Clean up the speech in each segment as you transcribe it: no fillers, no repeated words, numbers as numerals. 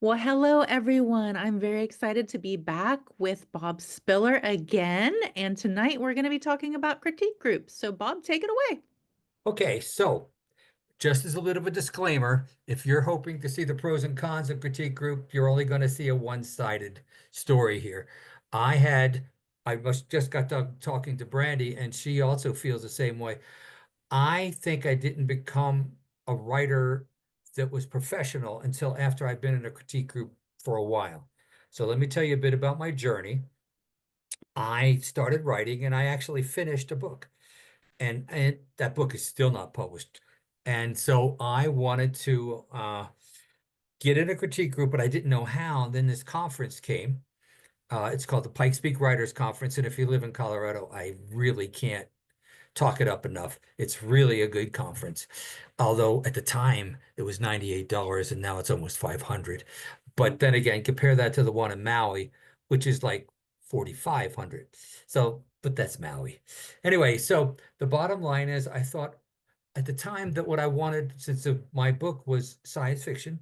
Well, hello everyone. I'm very excited to be back with Bob Spiller again. And tonight we're going to be talking about critique groups. So, Bob, take it away. Okay, so just as a bit of a disclaimer, if you're hoping to see the pros and cons of critique group, you're only going to see a one-sided story here. I had, I must just got done talking to Brandy, and she also feels the same way. I think I didn't become a writer that was professional until after I've been in a critique group for a while. So let me tell you a bit about my journey. I started writing and I actually finished a book. And that book is still not published. And so I wanted to get in a critique group, but I didn't know how. And then this conference came. It's called the Pikes Peak Writers Conference. And if you live in Colorado, I really can't talk it up enough. It's really a good conference. Although at the time it was $98 and now it's almost 500. But then again, compare that to the one in Maui, which is like 4,500. So, but that's Maui. Anyway, so the bottom line is I thought at the time that what I wanted, since my book was science fiction,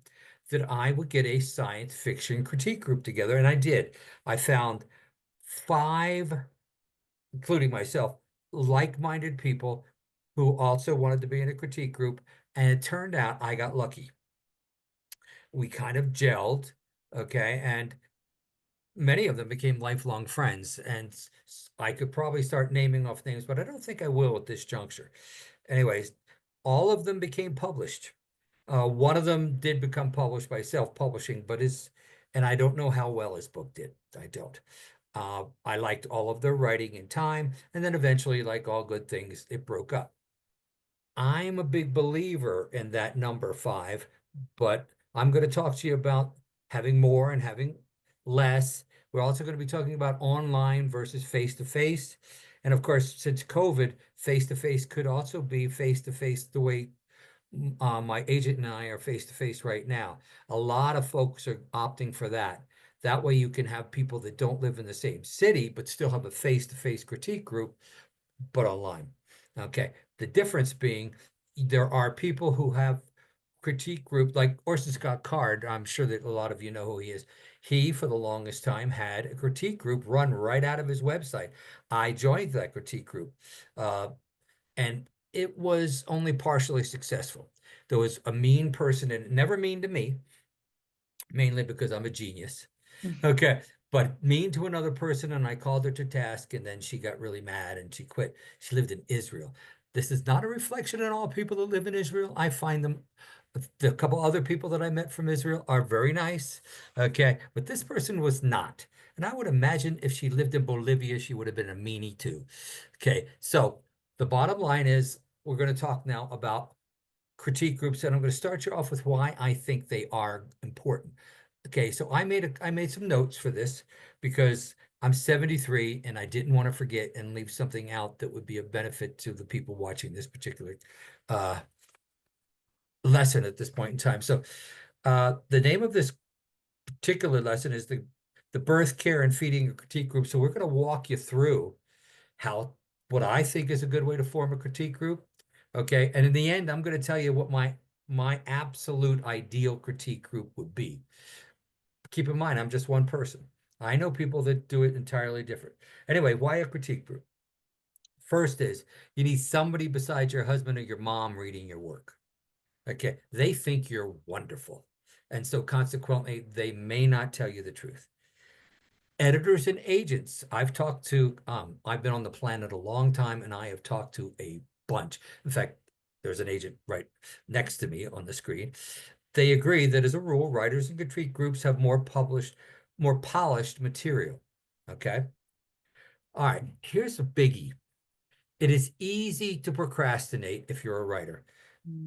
that I would get a science fiction critique group together. And I did. I found five, including myself, like-minded people who also wanted to be in a critique group. And it turned out I got lucky. We kind of gelled, okay, and many of them became lifelong friends. And I could probably start naming off names, but I don't think I will at this juncture. Anyways, all of them became published. One of them did become published by self-publishing, and I don't know how well his book did. I don't. I liked all of their writing in time, and then eventually, like all good things, it broke up. I'm a big believer in that number five, but I'm going to talk to you about having more and having less. We're also going to be talking about online versus face to face. And of course, since COVID, face to face could also be face to face the way my agent and I are face to face right now. A lot of folks are opting for that. That way you can have people that don't live in the same city, but still have a face to face critique group, but online. Okay. The difference being there are people who have critique group like Orson Scott Card. I'm sure that a lot of you know who he is. He, for the longest time, had a critique group run right out of his website. I joined that critique group. And it was only partially successful. There was a mean person and never mean to me, mainly because I'm a genius. Okay. But mean to another person, and I called her to task, and then she got really mad and she quit. She lived in Israel. This is not a reflection on all people that live in Israel. I find them, the couple other people that I met from Israel are very nice. Okay. But this person was not. And I would imagine if she lived in Bolivia, she would have been a meanie too. Okay. So the bottom line is we're going to talk now about critique groups, and I'm going to start you off with why I think they are important. Okay, so I made some notes for this because I'm 73 and I didn't want to forget and leave something out that would be a benefit to the people watching this particular uh, lesson at this point in time. So the name of this particular lesson is the birth, care, and feeding a critique group. So we're going to walk you through how what I think is a good way to form a critique group. Okay. And in the end, I'm going to tell you what my absolute ideal critique group would be. Keep in mind, I'm just one person. I know people that do it entirely different. Anyway, why a critique group? First is you need somebody besides your husband or your mom reading your work. Okay. They think you're wonderful. And so consequently, they may not tell you the truth. Editors and agents. I've been on the planet a long time and I have talked to a bunch. In fact, there's an agent right next to me on the screen. They agree that as a rule, writers and critique groups have more polished material. Okay. All right. Here's a biggie. It is easy to procrastinate if you're a writer.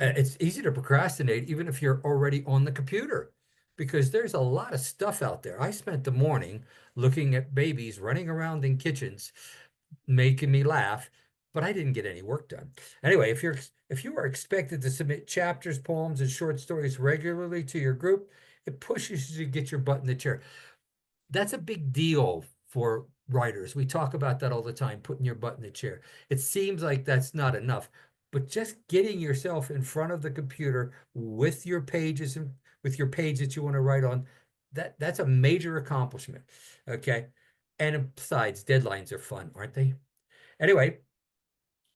It's easy to procrastinate even if you're already on the computer because there's a lot of stuff out there. I spent the morning looking at babies running around in kitchens, making me laugh, but I didn't get any work done. Anyway, if you are expected to submit chapters, poems, and short stories regularly to your group, it pushes you to get your butt in the chair. That's a big deal for writers. We talk about that all the time, putting your butt in the chair. It seems like that's not enough, but just getting yourself in front of the computer with your pages and with your page that you want to write on, that's a major accomplishment. Okay. And besides, deadlines are fun, aren't they? Anyway,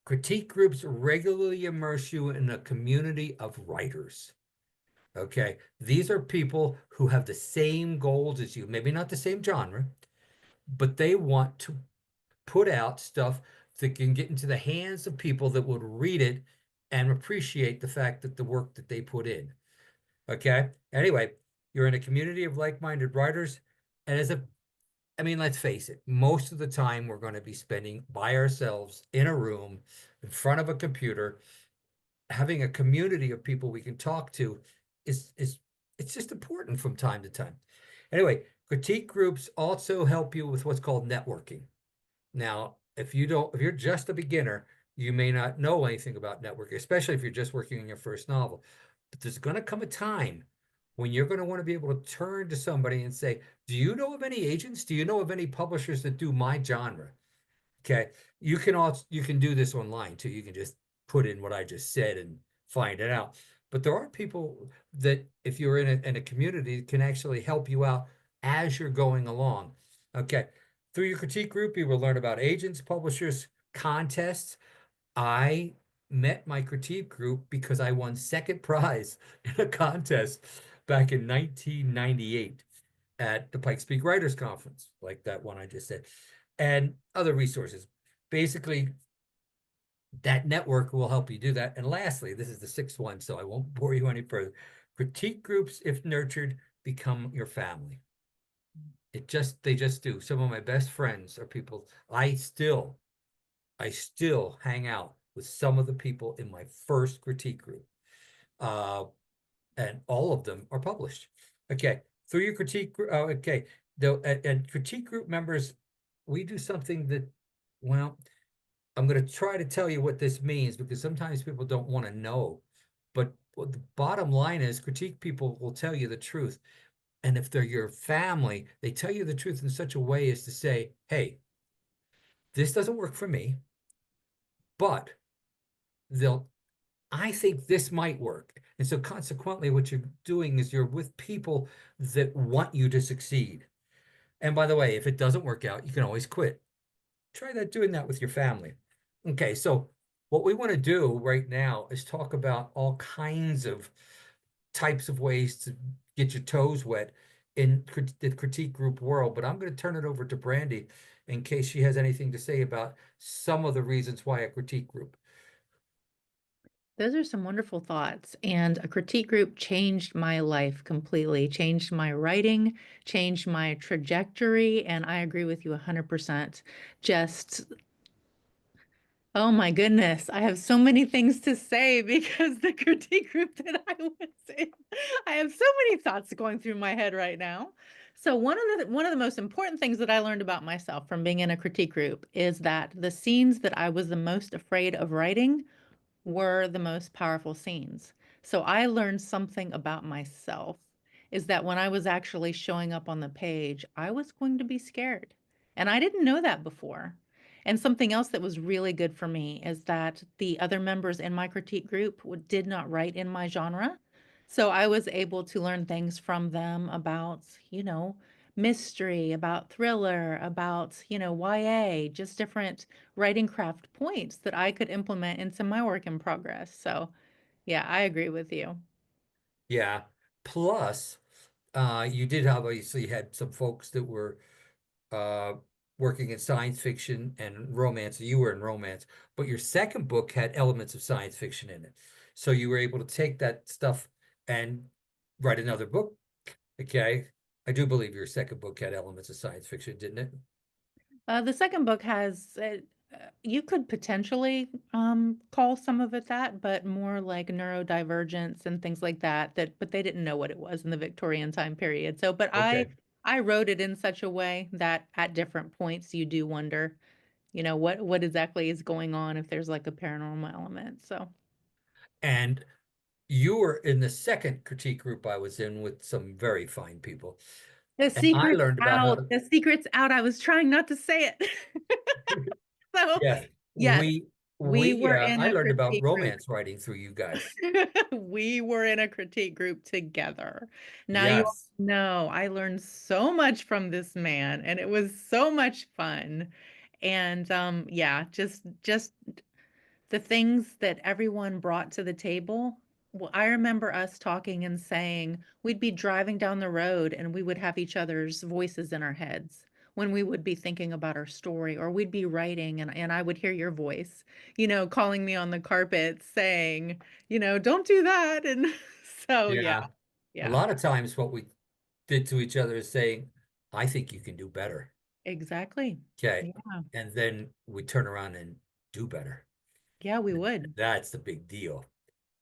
critique groups regularly immerse you in a community of writers. Okay. These are people who have the same goals as you, maybe not the same genre, but they want to put out stuff that can get into the hands of people that would read it and appreciate the fact that the work that they put in. Okay. Anyway, you're in a community of like-minded writers. And I mean, let's face it, most of the time we're going to be spending by ourselves in a room in front of a computer. Having a community of people we can talk to is it's just important from time to time. Anyway, critique groups also help you with what's called networking. Now, if you're just a beginner, you may not know anything about networking, especially if you're just working on your first novel. But there's going to come a time when you're going to want to be able to turn to somebody and say, do you know of any agents? Do you know of any publishers that do my genre? Okay. You can do this online too. You can just put in what I just said and find it out. But there are people that, if you're in a community, can actually help you out as you're going along. Okay. Through your critique group, you will learn about agents, publishers, contests. I met my critique group because I won second prize in a contest back in 1998 at the Pikes Peak Writers Conference, like that one I just said, and other resources. Basically, that network will help you do that. And lastly, this is the sixth one, so I won't bore you any further. Critique groups, if nurtured, become your family. They just do. Some of my best friends are people I still hang out with some of the people in my first critique group. Uh, and all of them are published. Okay, through your critique group, okay, and critique group members, we do something that, well, I'm going to try to tell you what this means because sometimes people don't want to know. But what the bottom line is, critique people will tell you the truth. And if they're your family, they tell you the truth in such a way as to say, hey, this doesn't work for me, but they'll I think this might work. And so consequently, what you're doing is you're with people that want you to succeed. And by the way, if it doesn't work out, you can always quit. Try doing that with your family. Okay, so what we want to do right now is talk about all kinds of types of ways to get your toes wet in the critique group world. But I'm going to turn it over to Brandy in case she has anything to say about some of the reasons why a critique group. Those are some wonderful thoughts. And a critique group changed my life completely, changed my writing, changed my trajectory. And I agree with you 100%. Just, oh my goodness, I have so many things to say because the critique group that I was in, I have so many thoughts going through my head right now. So one of the most important things that I learned about myself from being in a critique group is that the scenes that I was the most afraid of writing were the most powerful scenes. So I learned something about myself is that when I was actually showing up on the page, I was going to be scared. And I didn't know that before. And something else that was really good for me is that the other members in my critique group did not write in my genre. So I was able to learn things from them about, mystery, about thriller, about, YA, just different writing craft points that I could implement into my work in progress. So, yeah, I agree with you. Yeah. Plus, you did obviously had some folks that were uh, working in science fiction and romance. You were in romance, but your second book had elements of science fiction in it. So you were able to take that stuff and write another book. Okay. I do believe your second book had elements of science fiction, didn't it? The second book has, you could potentially call some of it that, but more like neurodivergence and things like that, but they didn't know what it was in the Victorian time period. So, but Okay. I wrote it in such a way that at different points you do wonder, what exactly is going on if there's like a paranormal element. So. And you were in the second critique group I was in with some very fine people. The And I secret's learned about how out. to, The secret's out. I was trying not to say it. So, yes, yes. We were in I a learned about critique group. romance writing through you guys. We were in a critique group together. Now you all Yes. know I learned so much from this man and it was so much fun. And yeah, just the things that everyone brought to the table. Well, I remember us talking and saying we'd be driving down the road and we would have each other's voices in our heads when we would be thinking about our story, or we'd be writing and I would hear your voice, calling me on the carpet saying, don't do that. And so, yeah, Yeah. A yeah, lot of times what we did to each other is saying, I think you can do better. exactly. Okay. Yeah, And then we turn around and do better. yeah, we would. That's the big deal.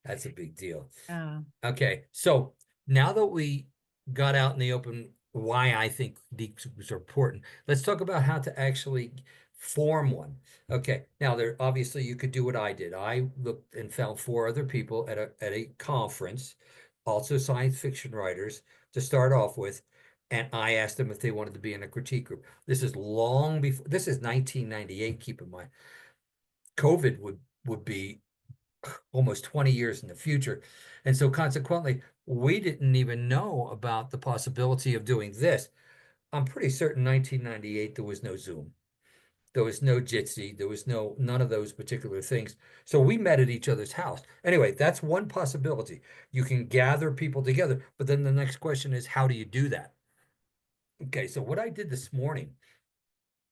That's a big deal. Yeah. Okay, so now that we got out in the open why I think these are important, let's talk about how to actually form one. Okay, now there obviously you could do what I did. I looked and found four other people at a conference, also science fiction writers to start off with, and I asked them if they wanted to be in a critique group. This is long before, this is 1998, keep in mind. COVID would be almost 20 years in the future. And so consequently, we didn't even know about the possibility of doing this. I'm pretty certain 1998 there was no Zoom. There was no Jitsi. There was none of those particular things. So we met at each other's house. Anyway, that's one possibility. You can gather people together, but then the next question is, how do you do that? Okay, so what I did this morning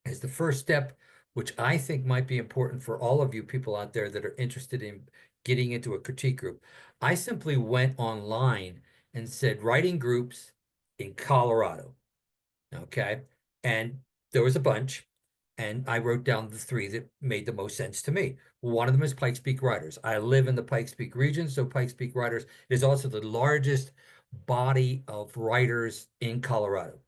is the first step, which I think might be important for all of you people out there that are interested in getting into a critique group. I simply went online and said writing groups in Colorado. Okay. And there was a bunch, and I wrote down the three that made the most sense to me. One of them is Pikes Peak Writers. I live in the Pikes Peak region, so Pikes Peak Writers is also the largest body of writers in Colorado.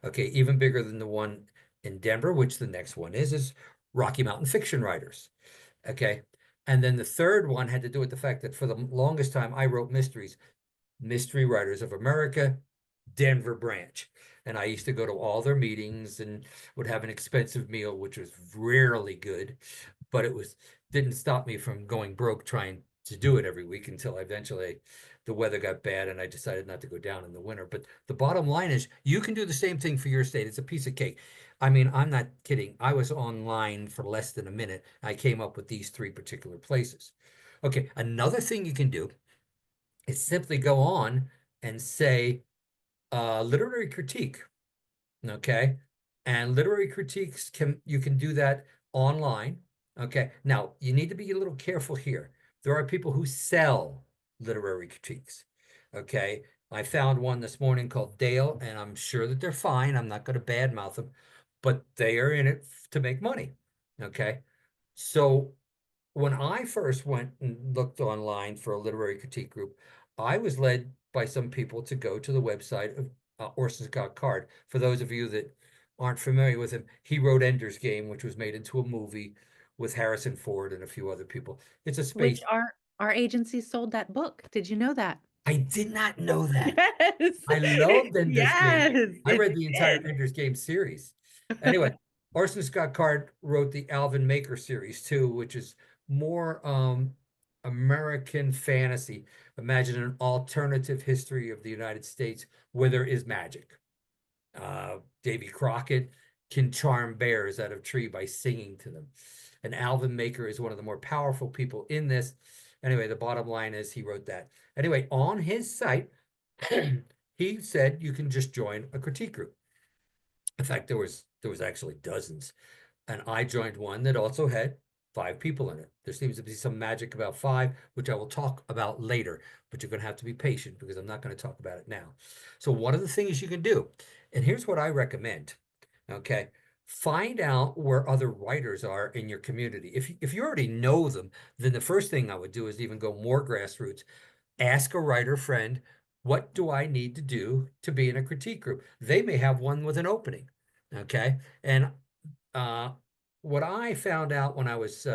Okay, even bigger than the one in Denver, which the next one is Rocky Mountain Fiction Writers. Okay. And then the third one had to do with the fact that for the longest time I wrote mysteries. Mystery Writers of America, Denver branch. And I used to go to all their meetings and would have an expensive meal, which was rarely good, but it was didn't stop me from going broke trying to do it every week until eventually the weather got bad and I decided not to go down in the winter. But the bottom line is you can do the same thing for your state. It's a piece of cake. I mean, I'm not kidding. I was online for less than a minute. I came up with these three particular places. Okay, another thing you can do is simply go on and say literary critique. Okay. And literary critiques you can do that online. Okay. Now you need to be a little careful here. There are people who sell literary critiques. Okay. I found one this morning called Dale, and I'm sure that they're fine. I'm not going to badmouth them, but they are in it to make money. Okay. So when I first went and looked online for a literary critique group, I was led by some people to go to the website of Orson Scott Card. For those of you that aren't familiar with him, he wrote Ender's Game, which was made into a movie with Harrison Ford and a few other people. It's a Which space. our agency sold that book. Did you know that? I did not know that. Yes. I loved Ender's Game. Yes, I it read the entire did. Ender's Game series. Anyway, Orson Scott Card wrote the Alvin Maker series too, which is more American fantasy. Imagine an alternative history of the United States where there is magic. Davy Crockett can charm bears out of tree by singing to them. And Alvin Maker is one of the more powerful people in this. Anyway, the bottom line is he wrote that. Anyway, on his site, he said you can just join a critique group. In fact, there was actually dozens, and I joined one that also had five people in it. There seems to be some magic about five, which I will talk about later, but you're going to have to be patient because I'm not going to talk about it now. So one of the things you can do, and here's what I recommend, okay? Find out where other writers are in your community. If you already know them, then the first thing I would do is even go more grassroots. Ask a writer friend, what do I need to do to be in a critique group? They may have one with an opening. Okay. And uh, what I found out when I was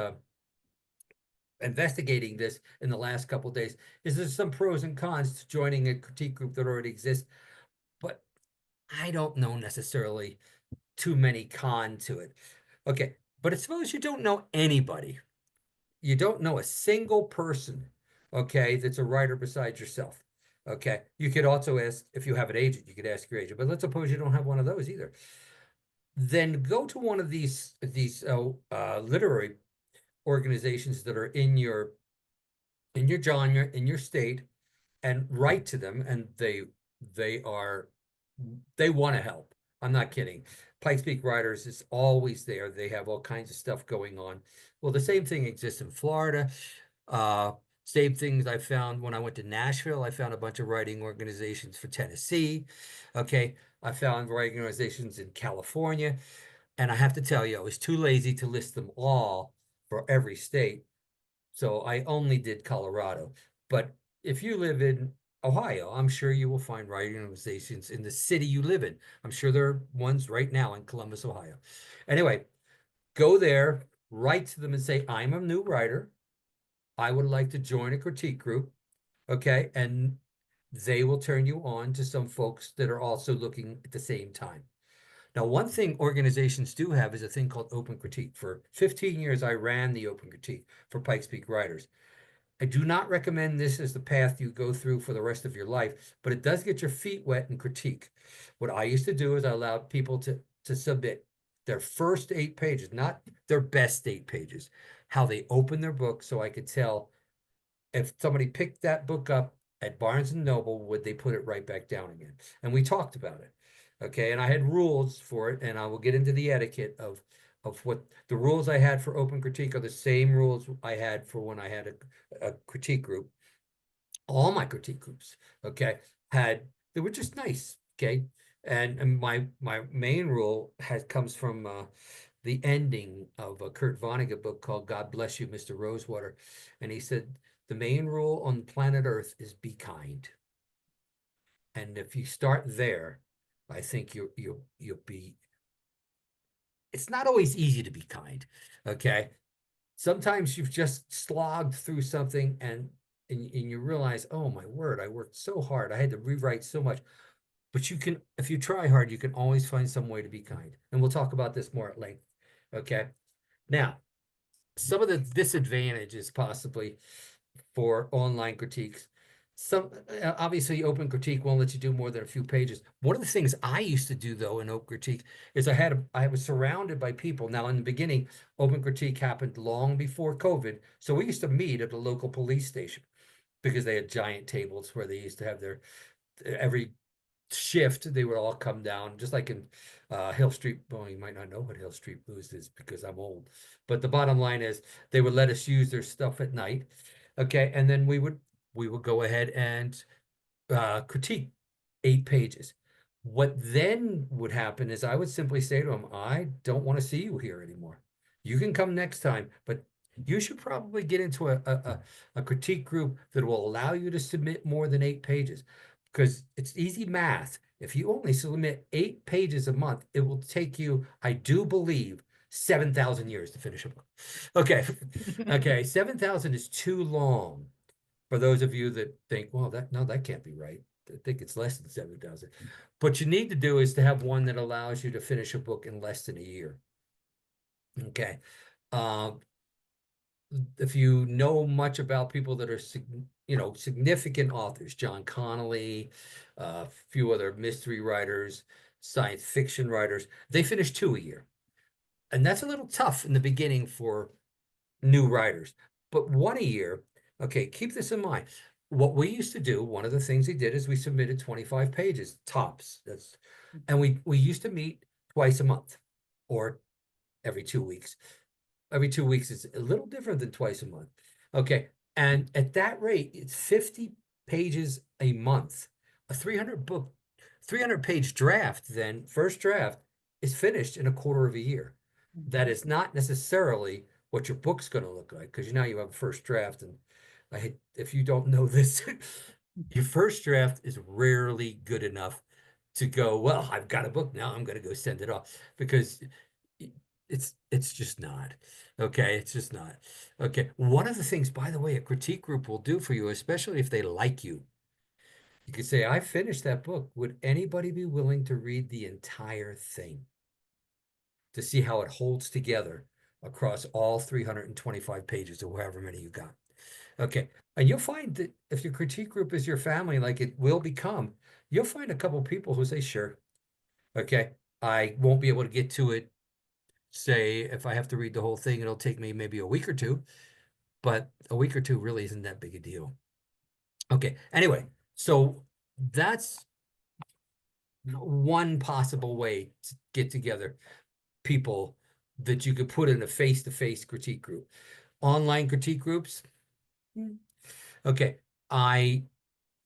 investigating this in the last couple of days is there's some pros and cons to joining a critique group that already exists, but I don't know necessarily too many con to it. Okay. But suppose you don't know anybody. you don't know a single person, okay, that's a writer besides yourself. Okay. You could also ask if you have an agent, you could ask your agent, but let's suppose you don't have one of those either. Then go to one of these literary organizations that are in your genre, in your state, and write to them, and they are they want to help. I'm not kidding. Pikes Peak Writers is always there. They have all kinds of stuff going on. Well, the same thing exists in Florida. Uh, Same things I found when I went to Nashville. I found a bunch of writing organizations for Tennessee. Okay. I found writing organizations in California. And I have to tell you, I was too lazy to list them all for every state. So I only did Colorado. But if you live in Ohio, I'm sure you will find writing organizations in the city you live in. I'm sure there are ones right now in Columbus, Ohio. Anyway, go there, write to them and say, I'm a new writer. I would like to join a critique group. Okay. And they will turn you on to some folks that are also looking at the same time. Now, one thing organizations do have is a thing called open critique. For 15 years, I ran the open critique for Pikes Peak Writers. I do not recommend this as the path you go through for the rest of your life, but it does get your feet wet in critique. What I used to do is I allowed people to submit their first 8 pages, not their best 8 pages, how they open their book so I could tell if somebody picked that book up at Barnes and Noble, would they put it right back down again? And we talked about it. Okay. And I had rules for it, and I will get into the etiquette of what the rules I had for open critique are the same rules I had for when I had a critique group. All my critique groups, okay, they were just nice. Okay. And my main rule has comes from the ending of a Kurt Vonnegut book called God Bless You, Mr. Rosewater. And he said, the main rule on planet Earth is be kind. And if you start there, I think you'll be, it's not always easy to be kind. Okay. Sometimes you've just slogged through something and you realize, oh my word, I worked so hard. I had to rewrite so much. But you can, if you try hard, you can always find some way to be kind. And we'll talk about this more at length. Okay. Now, some of the disadvantages possibly for online critiques. Some obviously open critique won't let you do more than a few pages. One of the things I used to do though in open critique is I was surrounded by people. Now in the beginning, open critique happened long before COVID. So we used to meet at the local police station because they had giant tables where they used to have their every shift, they would all come down, just like in Hill Street. Well, you might not know what Hill Street Blues is because I'm old, but the bottom line is they would let us use their stuff at night. Okay, and then we would go ahead and critique 8 pages. What then would happen is I would simply say to them, I don't want to see you here anymore. You can come next time, but you should probably get into a critique group that will allow you to submit more than 8 pages because it's easy math. If you only submit 8 pages a month, it will take you, I do believe, 7,000 years to finish a book. Okay. Okay. 7,000 is too long for those of you that think, well, that can't be right. I think it's less than 7,000. What you need to do is to have one that allows you to finish a book in less than a year. Okay. Uh, if you know much about people that are, significant authors, John Connolly, a few other mystery writers, science fiction writers, they finish 2 a year. And that's a little tough in the beginning for new writers, but 1 a year. Okay, keep this in mind. What we used to do, one of the things we did is we submitted 25 pages tops. And we used to meet twice a month or every 2 weeks. Every 2 weeks is a little different than twice a month. Okay, and at that rate, it's 50 pages a month. A 300 page draft, then first draft is finished in a quarter of a year. That is not necessarily what your book's going to look like because now you have a first draft. And if you don't know this, your first draft is rarely good enough to go, well, I've got a book now, I'm going to go send it off because it's just not. Okay, it's just not. Okay, one of the things, by the way, a critique group will do for you, especially if they like you could say, I finished that book. Would anybody be willing to read the entire thing to see how it holds together across all 325 pages or however many you got. Okay. And you'll find that if your critique group is your family, like it will become, you'll find a couple people who say, sure, okay, I won't be able to get to it. Say, if I have to read the whole thing, it'll take me maybe a week or two, but a week or two really isn't that big a deal. Okay. Anyway, so that's one possible way to get together people that you could put in a face-to-face critique group. Online critique groups. Okay. I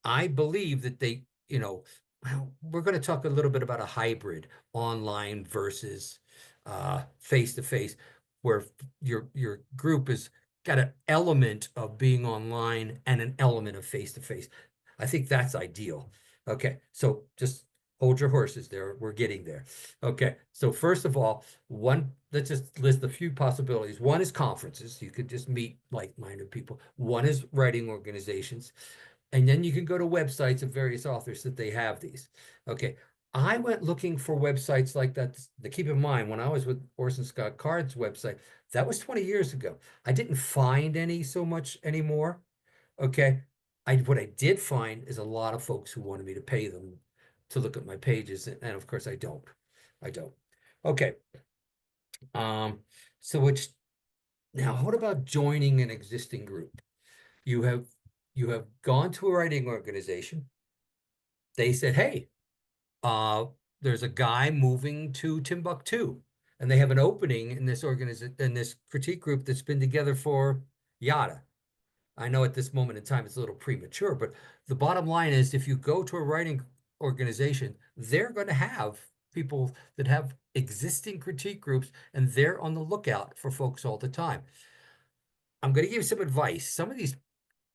I believe that they, well, we're going to talk a little bit about a hybrid online versus face-to-face, where your group has got an element of being online and an element of face-to-face. I think that's ideal. Okay, so just hold your horses there. We're getting there. Okay, so first of all, let's just list a few possibilities. One is conferences. You could just meet like-minded people. One is writing organizations. And then you can go to websites of various authors that they have these. Okay. I went looking for websites like that. To keep in mind, when I was with Orson Scott Card's website, that was 20 years ago. I didn't find any so much anymore. Okay. What I did find is a lot of folks who wanted me to pay them to look at my pages. And of course I don't. I don't. Okay. Um, so which now what about joining an existing group? You have you have gone to a writing organization. They said, hey, uh, there's a guy moving to Timbuktu, and they have an opening in this in this critique group that's been together for yada. I know at this moment in time it's a little premature, but the bottom line is if you go to a writing organization, they're going to have people that have existing critique groups, and they're on the lookout for folks all the time. I'm going to give you some advice.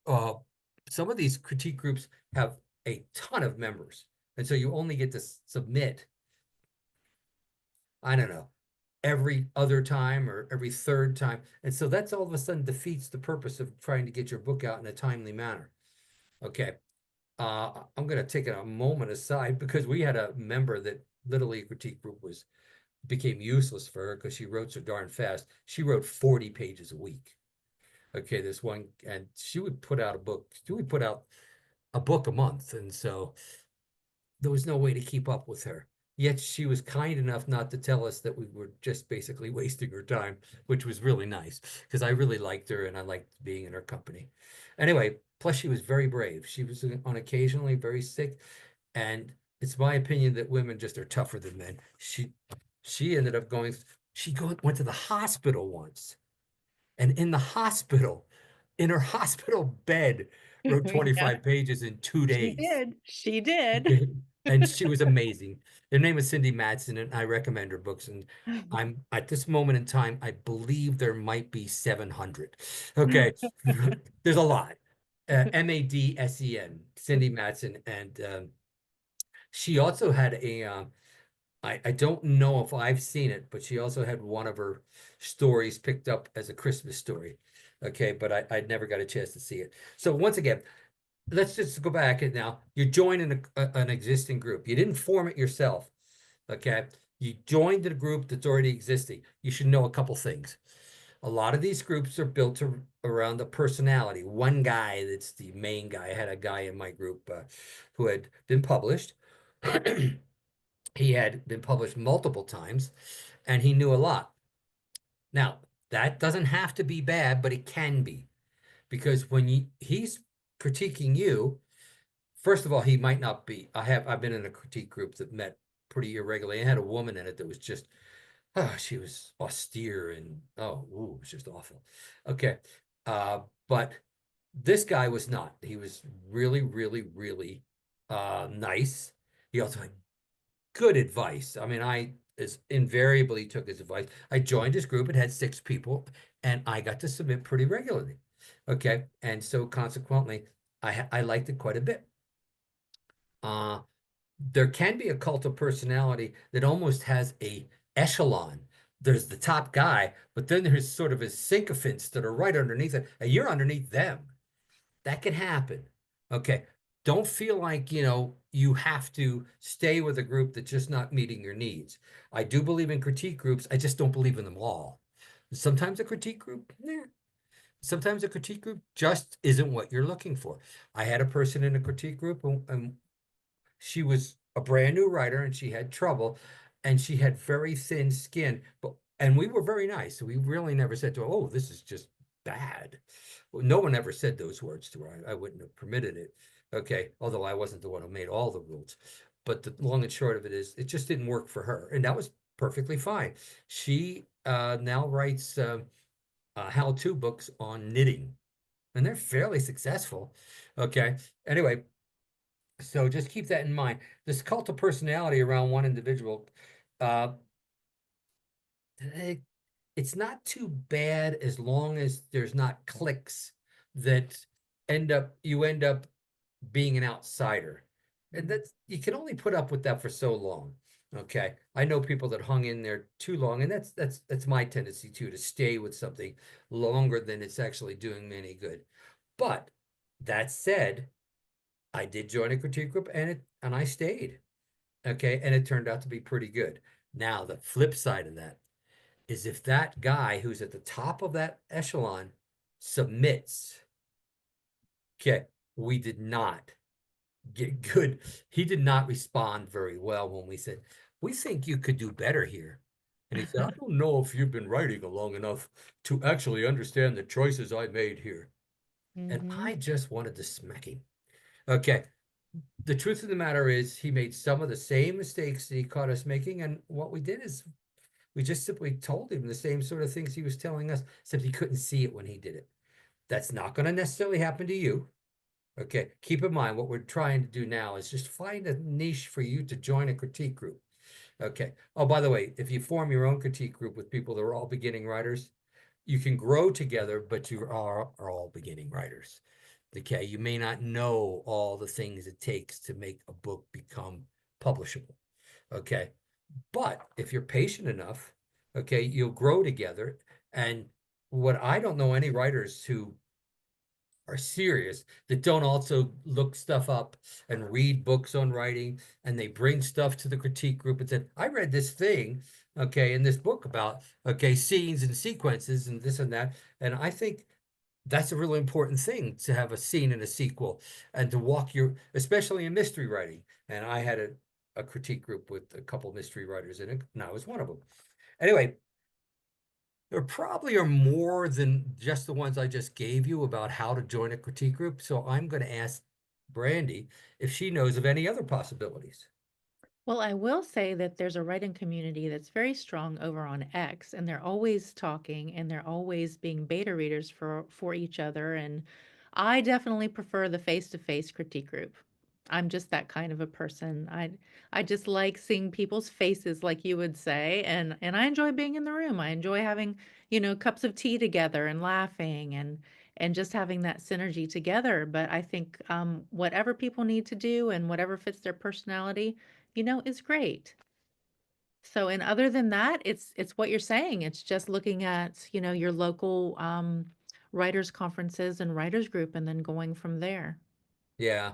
Uh, some of these critique groups have a ton of members. And so you only get to submit, I don't know, every other time or every third time. And so that's all of a sudden defeats the purpose of trying to get your book out in a timely manner. Okay. I'm going to take a moment aside because we had a member that literally critique group became useless for her because she wrote so darn fast. She wrote 40 pages a week. Okay, this one, and she would put out a book. She would put out a book a month. And so there was no way to keep up with her. Yet she was kind enough not to tell us that we were just basically wasting her time, which was really nice because I really liked her and I liked being in her company. Anyway, plus she was very brave. She was on occasionally very sick, and it's my opinion that women just are tougher than men. She ended up went to the hospital once, and in her hospital bed, wrote Yeah, 25 pages in two she days. did. She did. Okay. And she was amazing. Her name was Cindy Matson, and I recommend her books. And I'm at this moment in time, I believe there might be 700. Okay. There's a lot. Madsen, Cindy Matson. And she also had I don't know if I've seen it, but she also had one of her stories picked up as a Christmas story. Okay. But I never got a chance to see it. So once again, let's just go back and now you're joining an existing group. You didn't form it yourself. Okay. You joined a group that's already existing. You should know a couple things. A lot of these groups are built around the personality. One guy that's the main guy. I had a guy in my group who had been published. He had been published multiple times and he knew a lot. Now, that doesn't have to be bad, but it can be because he's critiquing you. First of all, he might not be. I've been in a critique group that met pretty irregularly. I had a woman in it that was just, she was austere and it was just awful. Okay. But this guy was not. He was really, really, really nice. He also had good advice. I mean, I is invariably took his advice. I joined his group. It had 6 people, and I got to submit pretty regularly. Okay. And so consequently, I liked it quite a bit. Uh, there can be a cult of personality that almost has a echelon. There's the top guy, but then there's sort of his sycophants that are right underneath it, and you're underneath them. That can happen. Okay. Don't feel like, you have to stay with a group that's just not meeting your needs. I do believe in critique groups. I just don't believe in them all. Sometimes a critique group, sometimes a critique group just isn't what you're looking for. I had a person in a critique group, and she was a brand new writer and she had trouble and she had very thin skin, but and we were very nice. So we really never said to her, "Oh, this is just bad." Well, no one ever said those words to her. I wouldn't have permitted it. Okay, although I wasn't the one who made all the rules. But the long and short of it is, it just didn't work for her, and that was perfectly fine. She now writes how-to books on knitting, and they're fairly successful. Okay. Anyway, so just keep that in mind. This cult of personality around one individual, uh, it- it's not too bad as long as there's not cliques that you end up being an outsider. And Mm. that's, you can only put up with that for so long. Okay. I know people that hung in there too long, and that's my tendency too, to stay with something longer than it's actually doing me any good. But that said, I did join a critique group and I stayed. Okay. And it turned out to be pretty good. Now, the flip side of that is if that guy who's at the top of that echelon submits, okay, we did not get good. He did not respond very well when we said, "We think you could do better here." And he said, "I don't know if you've been writing long enough to actually understand the choices I made here." And Hmm. I just wanted to smack him. Okay. The truth of the matter is, he made some of the same mistakes that he caught us making. And what we did is we just simply told him the same sort of things he was telling us, except he couldn't see it when he did it. That's not going to necessarily happen to you. Okay. Keep in mind, what we're trying to do now is just find a niche for you to join a critique group. Okay. Oh, by the way, if you form your own critique group with people that are all beginning writers, you can grow together, but you are all beginning writers. Okay. You may not know all the things it takes to make a book become publishable. Okay. But if you're patient enough, okay, you'll grow together. And what I don't know any writers who are serious that don't also look stuff up and read books on writing, and they bring stuff to the critique group and said, "I read this thing, okay, in this book about, okay, scenes and sequences and this and that." And I think that's a really important thing, to have a scene and a sequel, and to walk your, especially in mystery writing. And I had a critique group with a couple mystery writers in it, and I was one of them. Anyway, there probably are more than just the ones I just gave you about how to join a critique group. So I'm going to ask Brandy if she knows of any other possibilities. Well, I will say that there's a writing community that's very strong over on X, and they're always talking and they're always being beta readers for each other. And I definitely prefer the face-to-face critique group. I'm just that kind of a person. I just like seeing people's faces, like you would say, and I enjoy being in the room. I enjoy having, cups of tea together and laughing and just having that synergy together. But I think whatever people need to do and whatever fits their personality, is great. So, and other than that, it's what you're saying. It's just looking at, your local writers conferences and writers group and then going from there. Yeah.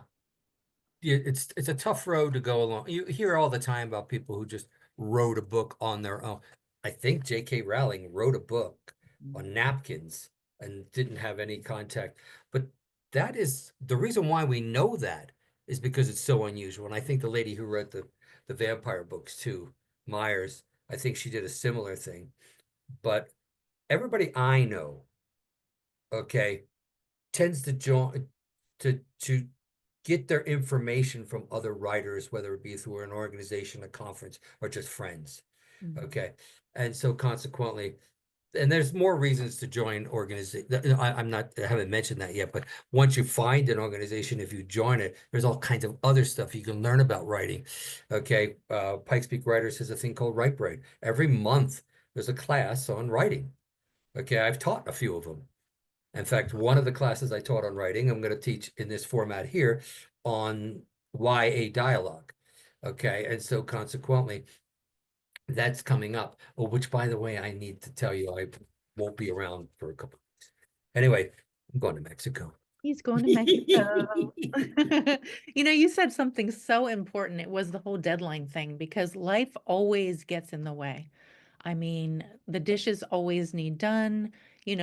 Yeah, it's a tough road to go along. You hear all the time about people who just wrote a book on their own. I think J.K. Rowling wrote a book on napkins and didn't have any contact. But that is the reason why we know that, is because it's so unusual. And I think the lady who wrote the vampire books too, Myers, I think she did a similar thing. But everybody I know, okay, tends to join to get their information from other writers, whether it be through an organization, a conference, or just friends. Mhm. Okay. And so consequently, and there's more reasons to join organization. I haven't mentioned that yet, but once you find an organization, if you join it, there's all kinds of other stuff you can learn about writing. Okay. Pikes Peak Writers has a thing called Write Brain. Every month there's a class on writing. Okay. I've taught a few of them. In fact, one of the classes I taught on writing, I'm going to teach in this format here on YA dialogue. Okay. And so consequently, that's coming up. Oh, which, by the way, I need to tell you, I won't be around for a couple of weeks. Anyway, I'm going to Mexico. He's going to Mexico. You said something so important. It was the whole deadline thing because life always gets in the way. I mean, the dishes always need done,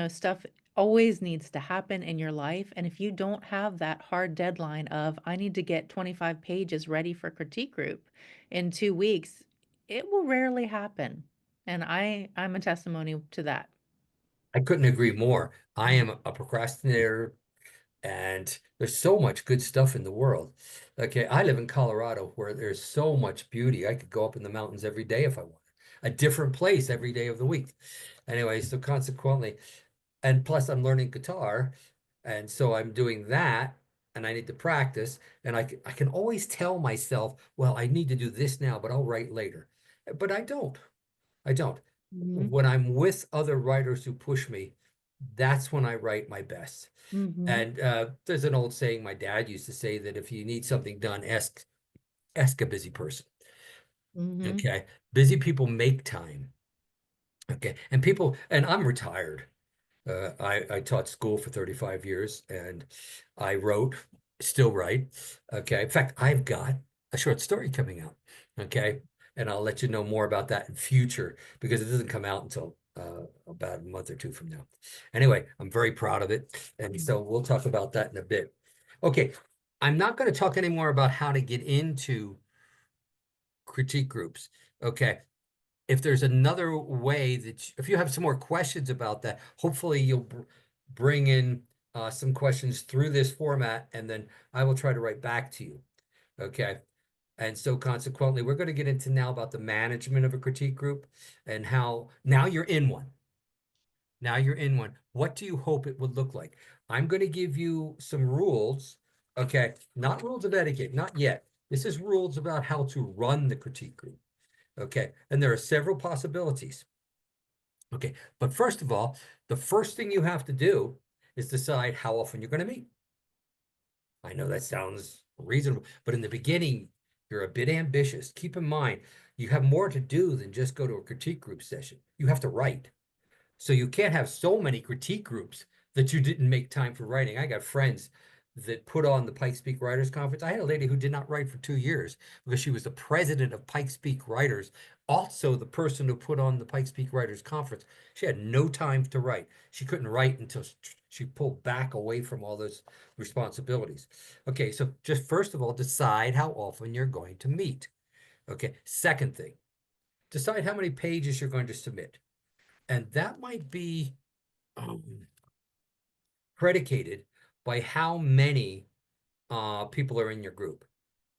stuff always needs to happen in your life. And if you don't have that hard deadline of, I need to get 25 pages ready for critique group in 2 weeks, it will rarely happen. And I'm a testimony to that. I couldn't agree more. I Mm. am a procrastinator, and there's so much good stuff in the world. Okay, I live in Colorado where there's so much beauty. I could go up in the mountains every day if I wanted. A different place every day of the week. Anyway, so consequently, and plus I'm learning guitar, and so I'm doing that, and I need to practice, and I can always tell myself, well, I need to do this now, but I'll write later. But I don't. I don't. Mhm. When I'm with other writers who push me, that's when I write my best. Mhm. And there's an old saying my dad used to say that if you need something done, ask a busy person. Mhm. Okay. Busy people make time. Okay. And people, and I'm retired. I taught school for 35 years and I wrote, still write. Okay. In fact, I've got a short story coming out. Okay. And I'll let you know more about that in future because it doesn't come out until about a month or two from now. Anyway, I'm very proud of it. And so we'll talk about that in a bit. Okay. I'm not going to talk anymore about how to get into critique groups. Okay. If there's another way that if you have some more questions about that, hopefully you'll bring in some questions through this format, and then I will try to write back to you. Okay. And so consequently, we're going to get into now about the management of a critique group and how now you're in one. Now you're in one. What do you hope it would look like? I'm going to give you some rules. Okay. Not rules of etiquette, not yet. This is rules about how to run the critique group. Okay. And there are several possibilities. Okay. But first of all, the first thing you have to do is decide how often you're going to meet. I know that sounds reasonable, but in the beginning, you're a bit ambitious. Keep in mind, you have more to do than just go to a critique group session. You have to write. So you can't have so many critique groups that you didn't make time for writing. I got friends that put on the Pikes Peak Writers Conference. I had a lady who did not write for 2 years because she was the president of Pikes Peak Writers, also the person who put on the Pikes Peak Writers Conference. She had no time to write. She couldn't write until she pulled back away from all those responsibilities. Okay, so just first of all, decide how often you're going to meet. Okay, second thing, decide how many pages you're going to submit. And that might be um, predicated by how many people are in your group.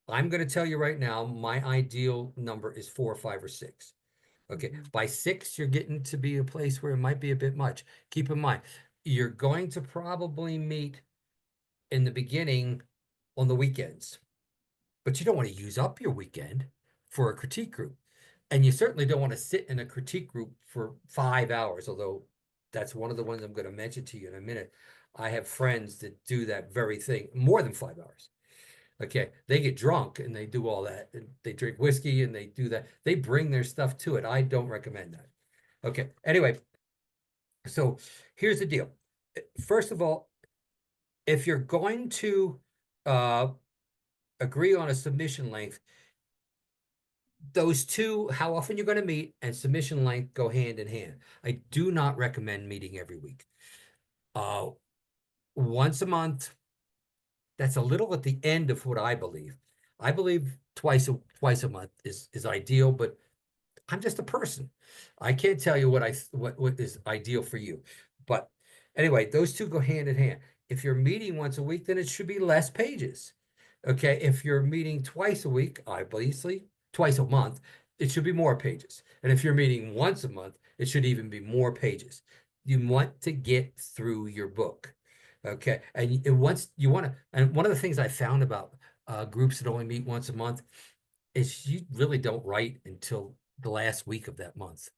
I'm going to tell you right now, my ideal number is 4, 5, or 6. Okay, Mhm. by 6, you're getting to be a place where it might be a bit much. Keep in mind, you're going to probably meet in the beginning on the weekends, but you don't want to use up your weekend for a critique group. And you certainly don't want to sit in a critique group for 5 hours, although that's one of the ones I'm going to mention to you in a minute. I have friends that do that very thing more than 5 hours. Okay. They get drunk and they do all that. And they drink whiskey and they do that. They bring their stuff to it. I don't recommend that. Okay. Anyway, so here's the deal. First of all, if you're going to uh, agree on a submission length, those two, how often you're going to meet and submission length go hand in hand. I do not recommend meeting every week. Uh, Once a month, that's a little at the end of what I believe. I believe twice a month is ideal, but I'm just a person. I can't tell you what is ideal for you. But anyway, those two go hand in hand. If you're meeting once a week, then it should be less pages. Okay. If you're meeting twice a week, obviously, twice a month, it should be more pages. And if you're meeting once a month, it should even be more pages. You want to get through your book. Okay. And once you want to, and one of the things I found about groups that only meet once a month is you really don't write until the last week of that month.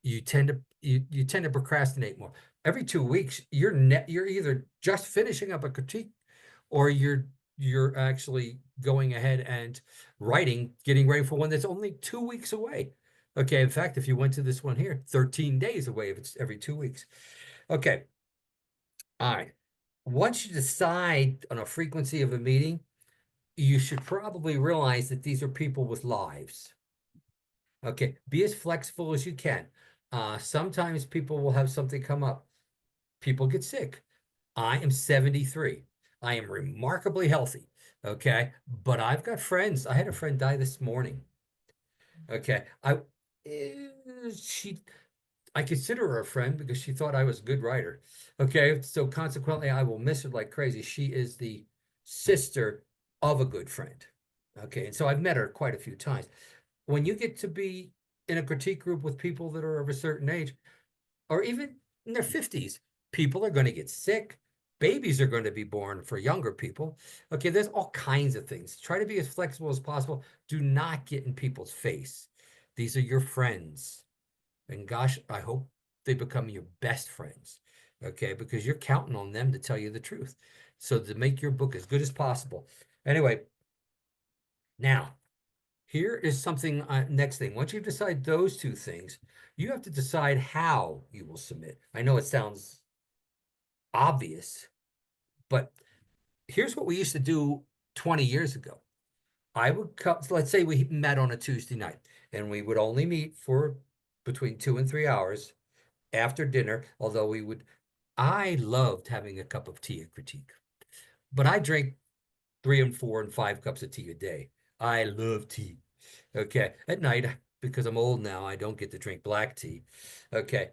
You tend to procrastinate more. Every 2 weeks, you're either just finishing up a critique or you're actually going ahead and writing, getting ready for one that's only 2 weeks away. Okay, in fact, if you went to this one here, 13 days away if it's every 2 weeks. Okay, all right. Once you decide on a frequency of a meeting, you should probably realize that these are people with lives. Okay, be as flexible as you can. Sometimes people will have something come up. People get sick. I am 73. I am remarkably healthy. Okay, but I've got friends. I had a friend die this morning. Okay, she I consider her a friend because she thought I was a good writer. Okay, so consequently, I will miss her like crazy. She is the sister of a good friend. Okay, and so I've met her quite a few times. When you get to be in a critique group with people that are of a certain age, or even in their 50s, people are going to get sick. Babies are going to be born for younger people. Okay, there's all kinds of things. Try to be as flexible as possible. Do not get in people's face. These are your friends. And gosh, I hope they become your best friends. Okay, because you're counting on them to tell you the truth. So to make your book as good as possible. Anyway, now here is something next thing. Once you decide those two things, you have to decide how you will submit. I know it sounds obvious, but here's what we used to do 20 years ago. I would come, let's say we met on a Tuesday night, and we would only meet for between 2 and 3 hours after dinner, although I loved having a cup of tea at critique, but I drink 3 and 4 and 5 cups of tea a day. I love tea. Okay. At night, because I'm old now, I don't get to drink black tea. Okay.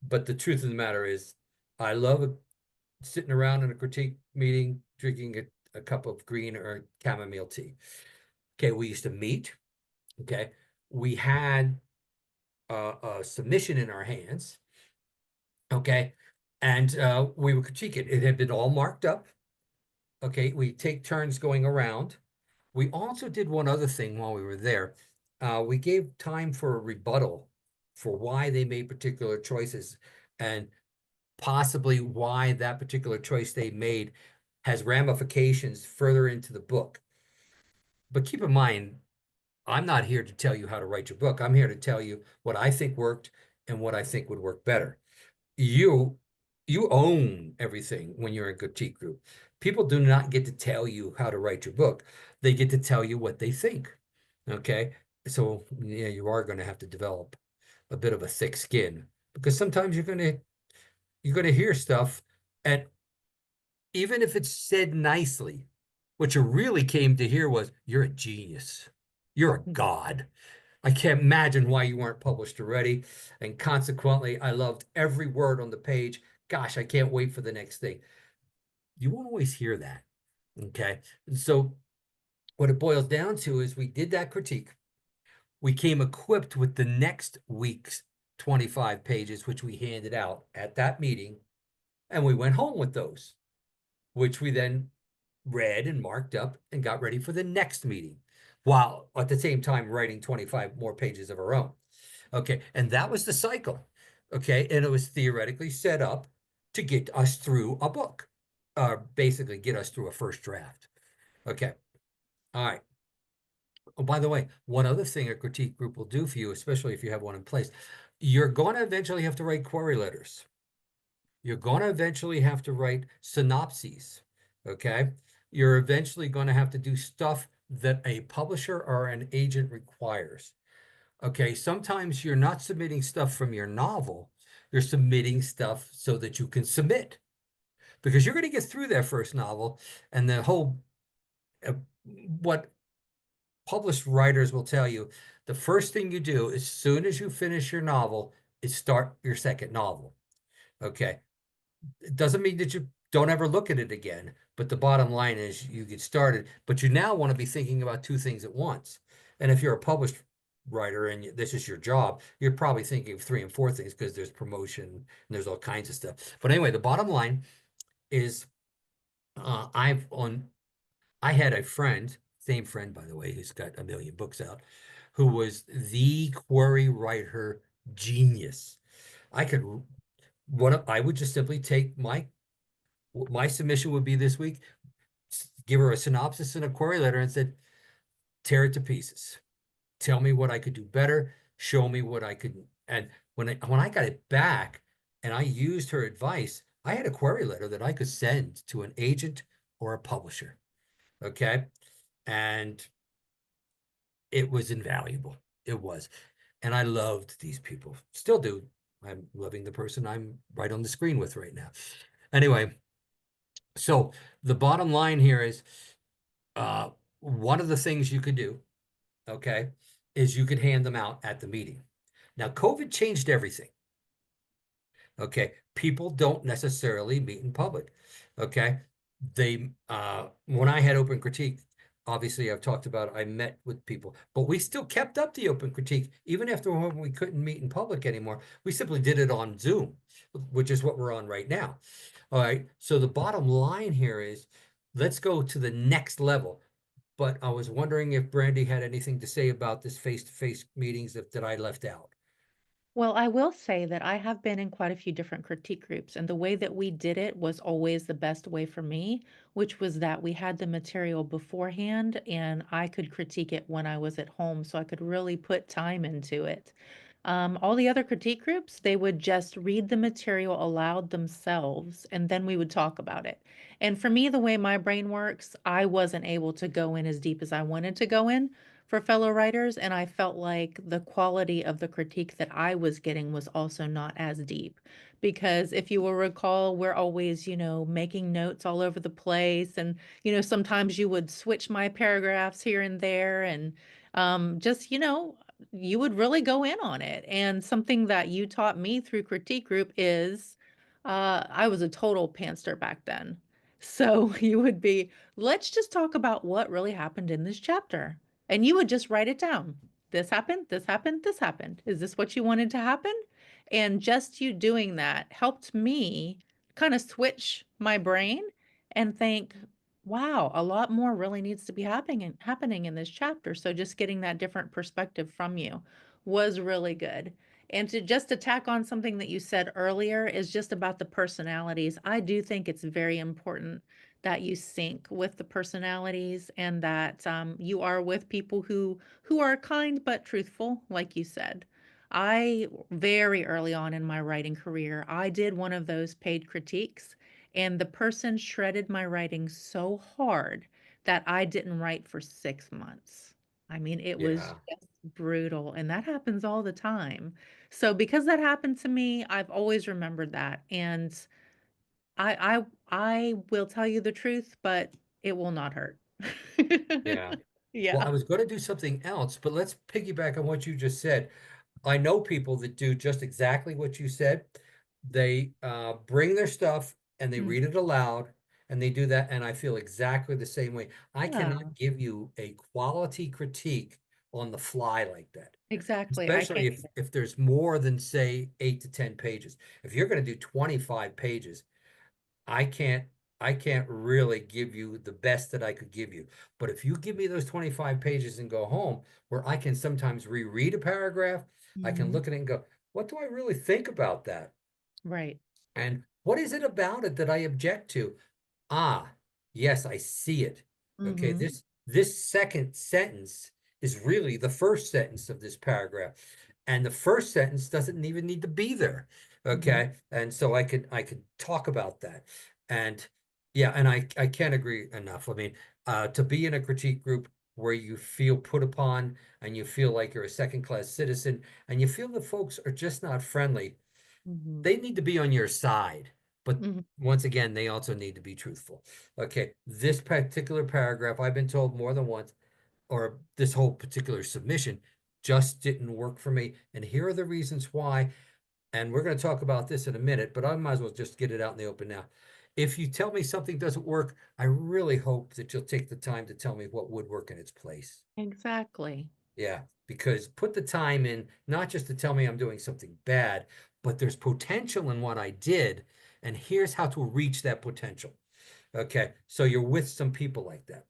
But the truth of the matter is, I love sitting around in a critique meeting, drinking a cup of green or chamomile tea. Okay. We used to meet. Okay. We had a submission in our hands. Okay. And we would critique it. It had been all marked up. Okay. We take turns going around. We also did one other thing while we were there. We gave time for a rebuttal for why they made particular choices and possibly why that particular choice they made has ramifications further into the book. But keep in mind, I'm not here to tell you how to write your book. I'm here to tell you what I think worked and what I think would work better. You you own everything when you're in critique group. People do not get to tell you how to write your book. They get to tell you what they think. Okay. So yeah, you are going to have to develop a bit of a thick skin because sometimes you're going to hear stuff and even if it's said nicely, what you really came to hear was you're a genius. You're a god. I can't imagine why you weren't published already. And consequently, I loved every word on the page. Gosh, I can't wait for the next thing. You won't always hear that. Okay. So what it boils down to is we did that critique. We came equipped with the next week's 25 pages, which we handed out at that meeting, and we went home with those, which we then read and marked up and got ready for the next meeting, while at the same time writing 25 more pages of our own. Okay, and that was the cycle. Okay, and it was theoretically set up to get us through a book, basically get us through a first draft. Okay, all right. Oh, by the way, one other thing a critique group will do for you, especially if you have one in place, you're going to eventually have to write query letters. You're going to eventually have to write synopses. Okay, you're eventually going to have to do stuff that a publisher or an agent requires. Okay, sometimes you're not submitting stuff from your novel, you're submitting stuff so that you can submit because you're going to get through that first novel and the whole uh, what published writers will tell you the first thing you do as soon as you finish your novel is start your second novel. Okay, it doesn't mean that you don't ever look at it again, but the bottom line is you get started, but you now want to be thinking about two things at once. And if you're a published writer and this is your job, you're probably thinking of 3 and 4 things because there's promotion and there's all kinds of stuff. But anyway, the bottom line is I had a friend, same friend by the way, who's got a million books out, who was the query writer genius. I could what I would just simply take my submission would be this week, give her a synopsis and a query letter and said, tear it to pieces. Tell me what I could do better. Show me what I could. And when I got it back and I used her advice, I had a query letter that I could send to an agent or a publisher. Okay. And it was invaluable. It was. And I loved these people, still do. I'm loving the person I'm right on the screen with right now. Anyway, so the bottom line here is uh, one of the things you could do, okay, is you could hand them out at the meeting. Now, COVID changed everything. Okay. People don't necessarily meet in public. Okay. When I had open critique, obviously I've talked about I met with people, but we still kept up the open critique even after when we couldn't meet in public anymore. We simply did it on Zoom, which is what we're on right now. All right. So the bottom line here is let's go to the next level. But I was wondering if Brandy had anything to say about this face-to-face meetings that I left out. Well, I will say that I have been in quite a few different critique groups, and the way that we did it was always the best way for me, which was that we had the material beforehand and I could critique it when I was at home, so I could really put time into it. All the other critique groups, they would just read the material aloud themselves, and then we would talk about it. And for me, the way my brain works, I wasn't able to go in as deep as I wanted to go in for fellow writers, and I felt like the quality of the critique that I was getting was also not as deep. Because if you will recall, we're always, making notes all over the place, and sometimes you would switch my paragraphs here and there, and just you would really go in on it. And something that you taught me through critique group is I was a total pantser back then. So you would be, let's just talk about what really happened in this chapter. And you would just write it down. This happened, this happened, this happened. Is this what you wanted to happen? And just you doing that helped me kind of switch my brain and think, wow, a lot more really needs to be happening in this chapter. So just getting that different perspective from you was really good. And to just attack on something that you said earlier is just about the personalities. I do think it's very important that you sync with the personalities and that you are with people who are kind but truthful, like you said. I very early on in my writing career, I did one of those paid critiques, and the person shredded my writing so hard that I didn't write for 6 months. I mean, it was Yeah. just brutal, and that happens all the time. So because that happened to me, I've always remembered that. And I will tell you the truth, but it will not hurt. Yeah. Well, I Yeah. was going to do something else, but let's piggyback on what you just said. I know people that do just exactly what you said. They bring their stuff and they Mm, read it aloud and they do that. And I feel exactly the same way. I yeah, cannot give you a quality critique on the fly like that, exactly. I especially can't if there's more than, say, 8 to 10 pages. If you're going to do 25 pages, I can't I can't really give you the best that I could give you. But if you give me those 25 pages and go home, where I can sometimes reread a paragraph, I can Mhm. look at it and go, what do I really think about that? Right. And what is it about it that I object to? Ah, yes, I see it. Okay, Mhm. this second sentence is really the first sentence of this paragraph. And the first sentence doesn't even need to be there. Mhm. Okay. And so I could talk about that. And yeah, and I can't agree enough. I mean, to be in a critique group where you feel put upon and you feel like you're a second class citizen and you feel the folks are just not friendly, Mhm. they need to be on your side. But Mhm. once again, they also need to be truthful. Okay, this particular paragraph, I've been told more than once, or this whole particular submission just didn't work for me. And here are the reasons why. And we're going to talk about this in a minute, but I might as well just get it out in the open now. If you tell me something doesn't work, I really hope that you'll take the time to tell me what would work in its place. Exactly. Yeah, because put the time in, not just to tell me I'm doing something bad, but there's potential in what I did, and here's how to reach that potential. Okay, so you're with some people like that.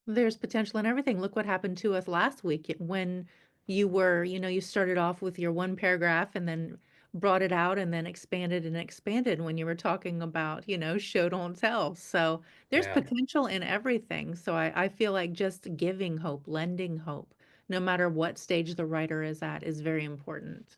There's potential in everything. Look what happened to us last week when you were, you started off with your one paragraph and then brought it out and then expanded and expanded when you were talking about, show don't tell. So there's Yeah. potential in everything. So I feel like just giving hope, lending hope, no matter what stage the writer is at, is very important.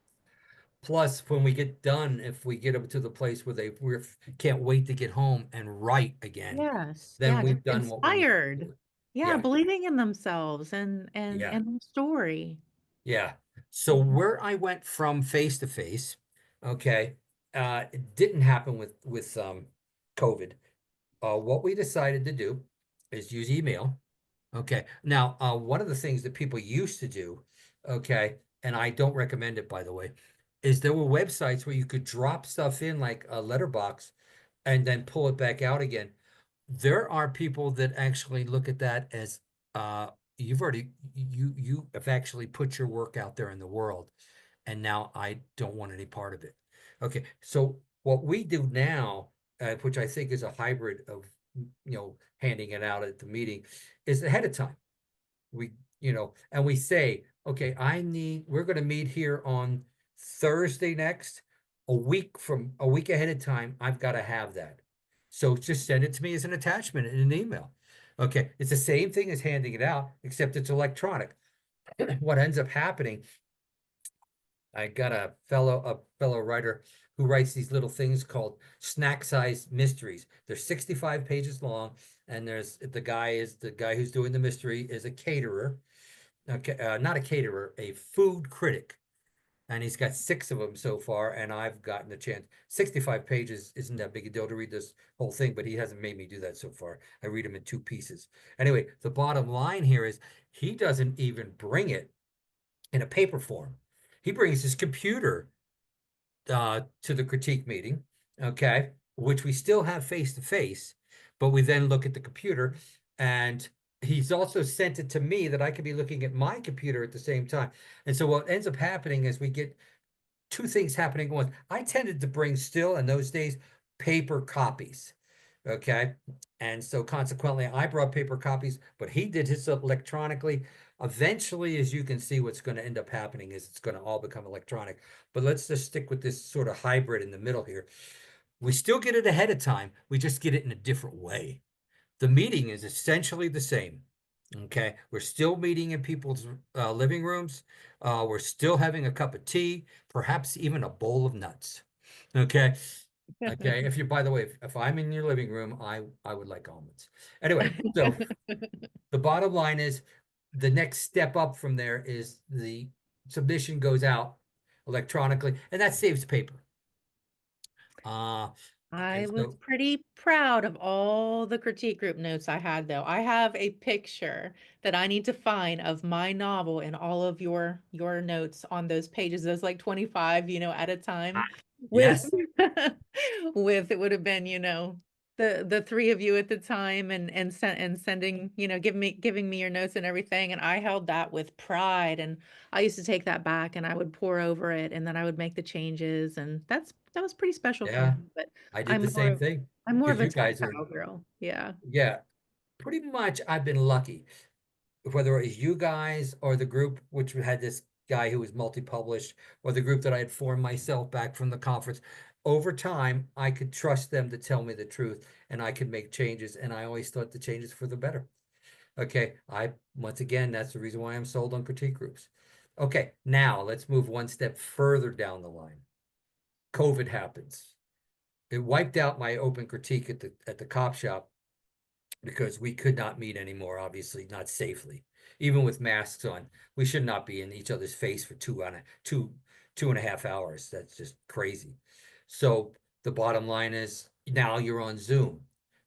Plus, when we get done, if we get up to the place where we can't wait to get home and write again, Yes. then Yeah, just we've done what we need to inspired. do. Yeah, Yeah, believing in themselves and yeah, and the story. yeah. So Mhm. where I went from face to face, okay, it didn't happen with COVID. What we decided to do is use email. Okay. Now, one of the things that people used to do, okay, and I don't recommend it, by the way, is there were websites where you could drop stuff in like a letterbox and then pull it back out again. There are people that actually look at that as uh you have actually put your work out there in the world, and now I don't want any part of it. Okay, so what we do now, which I think is a hybrid of handing it out at the meeting, is ahead of time. We, and we say, okay, we're going to meet here on Thursday next, a week ahead of time. I've got to have that. So just send it to me as an attachment in an email. Okay. It's the same thing as handing it out, except it's electronic. What ends up happening, I got a fellow writer who writes these little things called snack size mysteries. They're 65 pages long, and the guy who's doing the mystery is a caterer. Okay, not a caterer, a food critic. And he's got six of them so far, and I've gotten a chance. 65 pages isn't that big a deal to read this whole thing, but he hasn't made me do that so far. I read them in two pieces. Anyway, the bottom line here is he doesn't even bring it in a paper form. He brings his computer to the critique meeting, okay, which we still have face to face, but we then look at the computer, and he's also sent it to me that I could be looking at my computer at the same time. And so what ends up happening is we get two things happening at once. I tended to bring still in those days paper copies. Okay. And so consequently, I brought paper copies, but he did his electronically. Eventually, as you can see, what's going to end up happening is it's going to all become electronic. But let's just stick with this sort of hybrid in the middle here. We still get it ahead of time. We just get it in a different way. The meeting is essentially the same. Okay. We're still meeting in people's living rooms. We're still having a cup of tea, perhaps even a bowl of nuts. Okay. Okay. If you, by the way, if I'm in your living room, I would like almonds. Anyway, so the bottom line is the next step up from there is the submission goes out electronically, and that saves paper. Uh, I and was so, pretty proud of all the critique group notes I had, though. I have a picture that I need to find of my novel and all of your notes on those pages. Those like 25, at a time with yes, with it would have been, the three of you at the time and sending, giving me your notes and everything. And I held that with pride. And I used to take that back and I would pour over it and then I would make the changes. And that was pretty special for me. yeah, But I did I'm the more same of thing I'm more of because a you guys are, tactile girl. Yeah. yeah, pretty much I've been lucky, whether it was you guys or the group, which had this guy who was multi-published, or the group that I had formed myself back from the conference. Over time, I could trust them to tell me the truth and I could make changes. And I always thought the changes for the better. Okay. Once again, that's the reason why I'm sold on critique groups. Okay. Now let's move one step further down the line. COVID happens. It wiped out my open critique at the cop shop because we could not meet anymore, obviously not safely. Even with masks on, we should not be in each other's face for 2.5 hours. That's just crazy. So the bottom line is now you're on Zoom.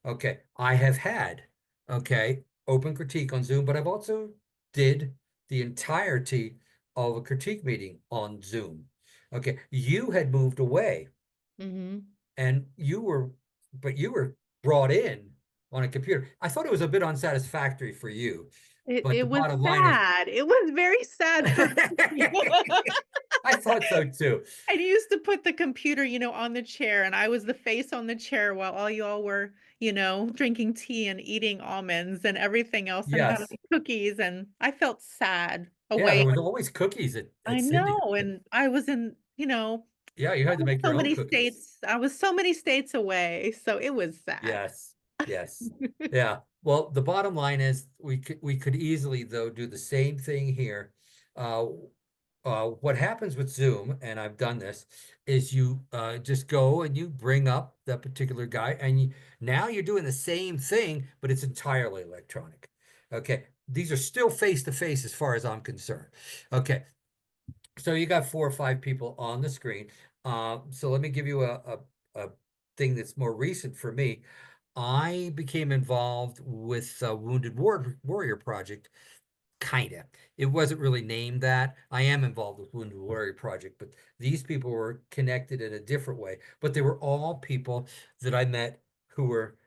Okay, I have had open critique on Zoom, but I've also did the entirety of a critique meeting on Zoom. Okay, you had moved away Hmm. and you were brought in on a computer. I thought it was a bit unsatisfactory for you, but It the was bottom line is sad. It was very sad for me. I thought so too. I used to put the computer, on the chair, and I was the face on the chair while all y'all were, drinking tea and eating almonds and everything else and having Yes. cookies. And I felt sad Yeah, away. there was always cookies at I Cindy's. know. And I was in, Yeah, you I had to was make so your own many cookies. states. I was so many states away. So it was sad. Yes. Yes. Yeah. Well, the bottom line is we could easily though do the same thing here. Uh, what happens with Zoom, and I've done this, is you just go and you bring up that particular guy, and now you're doing the same thing, but it's entirely electronic. Okay, these are still face to face as far as I'm concerned. Okay, So you got 4 or 5 people on the screen. So let me give you a thing that's more recent for me. I became involved with Warrior Project, kinda. It wasn't really named that. I am involved with Wounded Warrior Project, but these people were connected in a different way. But they were all people that I met who were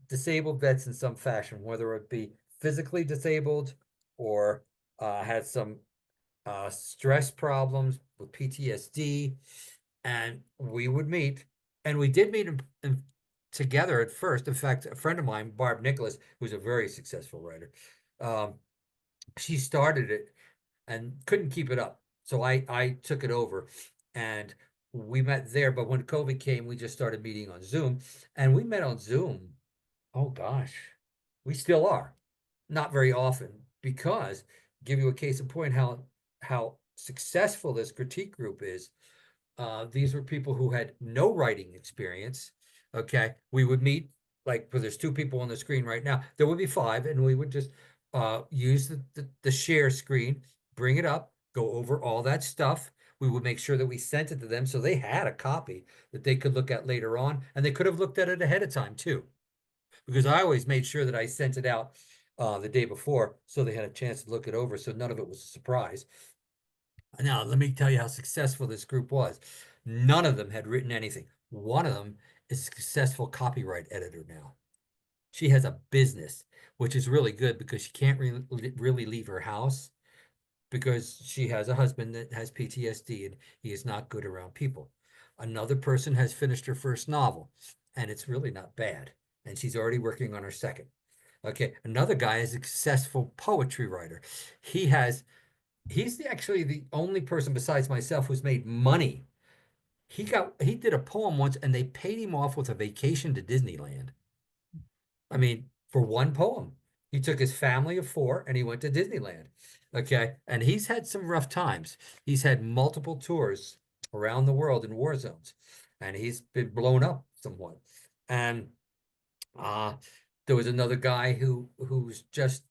disabled vets in some fashion, whether it be physically disabled or had some stress problems with PTSD, and we would meet, and we did meet together at first. In fact, a friend of mine, Barb Nicholas, who's a very successful writer, um, she started it and couldn't keep it up. So I took it over and we met there. But when COVID came, we just started meeting on Zoom and we met on Zoom. Oh gosh, we still are. Not very often because give you a case in point how successful this critique group is. These were people who had no writing experience. Okay. We would meet, like, well, there's 2 people on the screen right now. There would be 5, and we would just use the share screen, bring it up, go over all that stuff. We would make sure that we sent it to them so they had a copy that they could look at later on, and they could have looked at it ahead of time too. Because I always made sure that I sent it out the day before so they had a chance to look it over, so none of it was a surprise. Now, let me tell you how successful this group was. None of them had written anything. One of them is a successful copyright editor now. She has a business, which is really good because she can't really leave her house because she has a husband that has PTSD and he is not good around people. Another person has finished her first novel and it's really not bad. And she's already working on her second. Okay. Another guy is a successful poetry writer. He has actually the only person besides myself who's made money. He did a poem once and they paid him off with a vacation to Disneyland. I mean, for one poem. He took his family of 4 and he went to Disneyland. Okay. And he's had some rough times. He's had multiple tours around the world in war zones and he's been blown up somewhat. And uh there was another guy who's just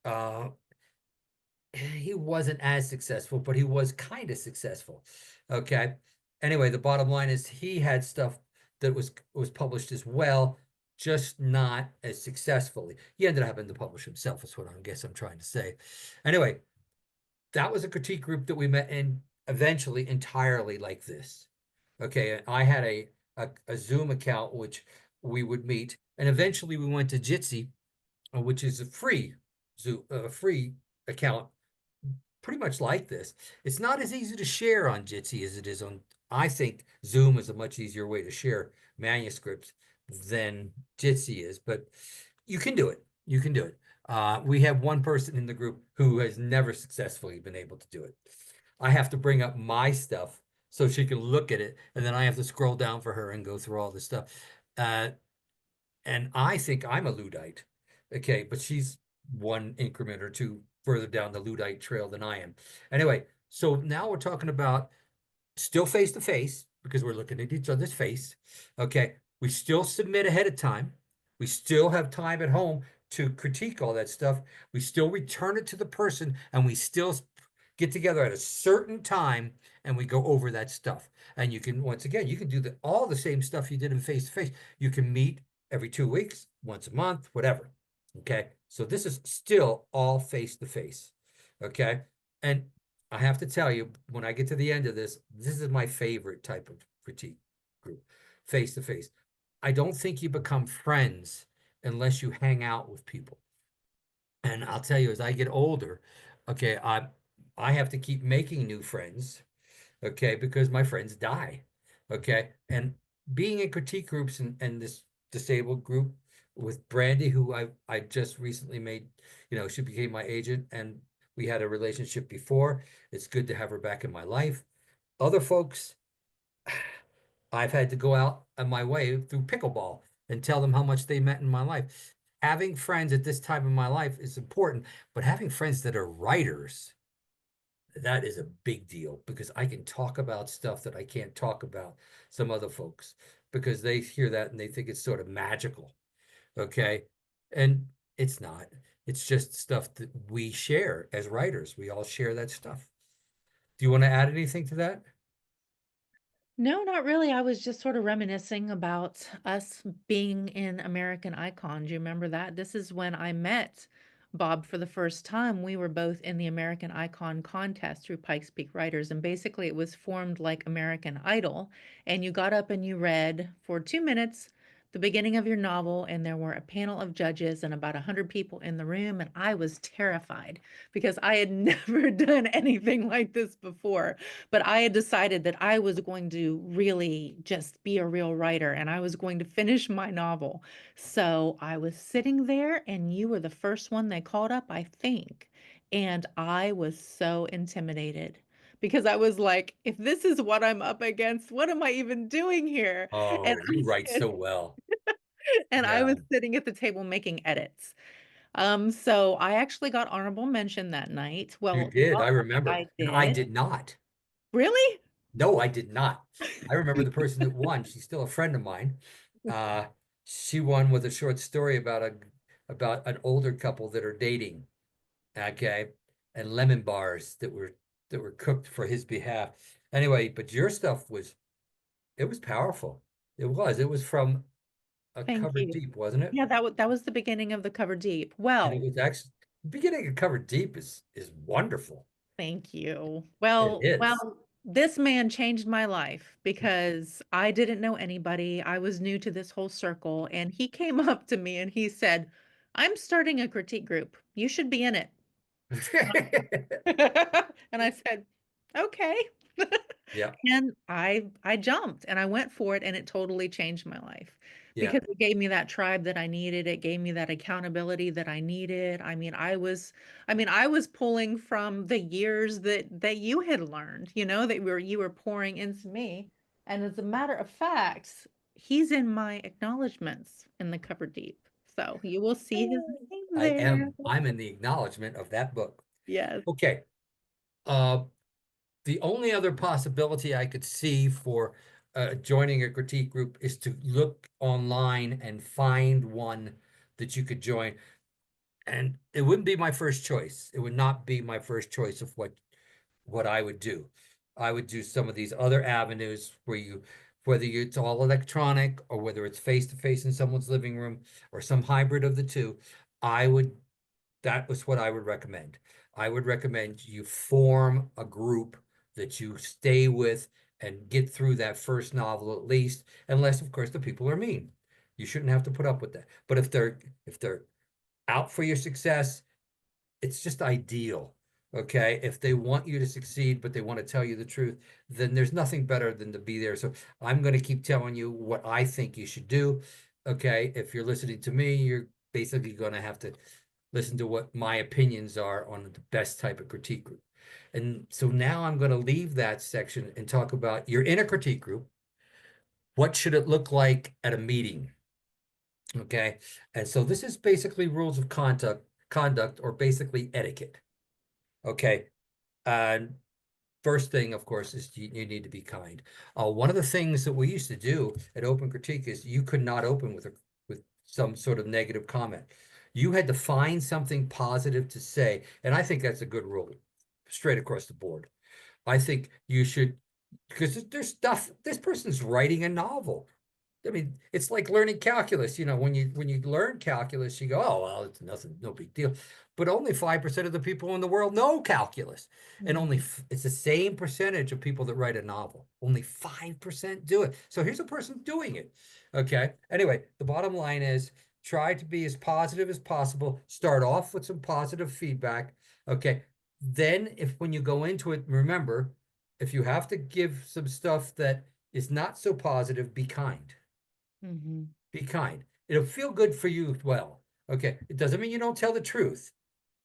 uh he wasn't as successful, but he was kind of successful. Okay. Anyway, the bottom line is he had stuff that was published as well, just not as successfully. He ended up having to publish himself, is what I guess I'm trying to say. Anyway, that was a critique group that we met in eventually entirely like this. Okay, I had a Zoom account which we would meet, and eventually we went to Jitsi, which is a free Zoom, a free account pretty much like this. It's not as easy to share on Jitsi as it is on, I think Zoom is a much easier way to share manuscripts than Jitsi is, but you can do it. You can do it. We have one person in the group who has never successfully been able to do it. I have to bring up my stuff so she can look at it, and then I have to scroll down for her and go through all this stuff. Uh, and I think I'm a Luddite. Okay, but she's one increment or two further down the Luddite trail than I am. Anyway, so now we're talking about still face to face because we're looking at each other's face. Okay, we still submit ahead of time. We still have time at home to critique all that stuff. We still return it to the person and we still get together at a certain time and we go over that stuff. And you can, once again, you can do all the same stuff you did in face to face. You can meet every 2 weeks, once a month, whatever. Okay. So this is still all face to face. Okay. And I have to tell you, when I get to the end of this, this is my favorite type of critique group, face to face. I don't think you become friends unless you hang out with people. And I'll tell you, as I get older, okay, I have to keep making new friends, okay, because my friends die, okay. And being in critique groups and this disabled group with Brandy, who I just recently made, she became my agent, and we had a relationship before. It's good to have her back in my life. Other folks, I've had to go out on my way through pickleball and tell them how much they meant in my life. Having friends at this time in my life is important, but having friends that are writers, that is a big deal because I can talk about stuff that I can't talk about some other folks because they hear that and they think it's sort of magical. Okay. And it's not. It's just stuff that we share as writers. We all share that stuff. Do you want to add anything to that? No, not really. I was just sort of reminiscing about us being in American Icon. Do you remember that? This is when I met Bob for the first time. We were both in the American Icon contest through Pikes Peak Writers, and basically it was formed like American Idol. And you got up and you read for 2 minutes the beginning of your novel, and there were a panel of judges and about 100 people in the room, and I was terrified because I had never done anything like this before. But I had decided that I was going to really just be a real writer and I was going to finish my novel. So I was sitting there, and you were the first one they called up, I think. And I was so intimidated because I was like, if this is what I'm up against, what am I even doing here? And Oh, you write so well. I was Yeah, sitting at the table making edits. So I actually got honorable mention that night. you Well, did. I not remember. I And I did. did not. Really? No, I did not. I remember the person that won. She's still a friend of mine. Uh, she won with a short story about a about an older couple that are dating. Okay, and lemon bars that were cooked for his behalf. Anyway, but your stuff was it was powerful. It was. It was from a Thank Cover you. Deep, wasn't it? Yeah, that was the beginning of the Cover Deep. And it Well, was actually beginning of Cover Deep is wonderful. thank you. It is. This man changed my life because I didn't know anybody. I was new to this whole circle, and he came up to me and he said, "I'm starting a critique group. You should be in it." And I said, "Okay." Yeah, And I jumped and I went for it, and it totally changed my life yeah. because it gave me that tribe that I needed. It gave me that accountability that I needed. I was pulling from the years that you had learned, that you were pouring into me. And as a matter of fact, he's in my acknowledgments in the cover deep. So you will see his name I there. am. I'm in the acknowledgement of that book. Yes. Okay. Uh, the only other possibility I could see for joining a critique group is to look online and find one that you could join. And it wouldn't be my first choice. It would not be my first choice of what I would do. I would do some of these other avenues where it's all electronic or whether it's face to face in someone's living room or some hybrid of the two. I would that was what I would recommend. I would recommend you form a group that you stay with and get through that first novel at least, unless of course the people are mean. You shouldn't have to put up with that. But if they're out for your success, it's just ideal. Okay. If they want you to succeed, but they want to tell you the truth, then there's nothing better than to be there. So I'm going to keep telling you what I think you should do. Okay. If you're listening to me, you're basically going to have to listen to what my opinions are on the best type of critique group. And so now I'm going to leave that section and talk about you're in a critique group. What should it look like at a meeting? Okay. And so this is basically rules of conduct or basically etiquette. Okay. And first thing, of course, is you need to be kind. One of the things that we used to do at Open Critique is you could not open with some sort of negative comment. You had to find something positive to say, and I think that's a good rule, straight across the board. I think you should, because there's stuff. This person's writing a novel. I mean, it's like learning calculus. When you learn calculus, you go, "Oh, well, it's nothing, no big deal." But only 5% of the people in the world know calculus, and Mhm. it's the same percentage of people that write a novel. Only 5% do it. So here's a person doing it. Okay. Anyway, the bottom line is try to be as positive as possible. Start off with some positive feedback. Okay. Then, if when you go into it, remember, if you have to give some stuff that is not so positive, be kind. Mhm. Be kind. It'll feel good for you as well. Okay. It doesn't mean you don't tell the truth.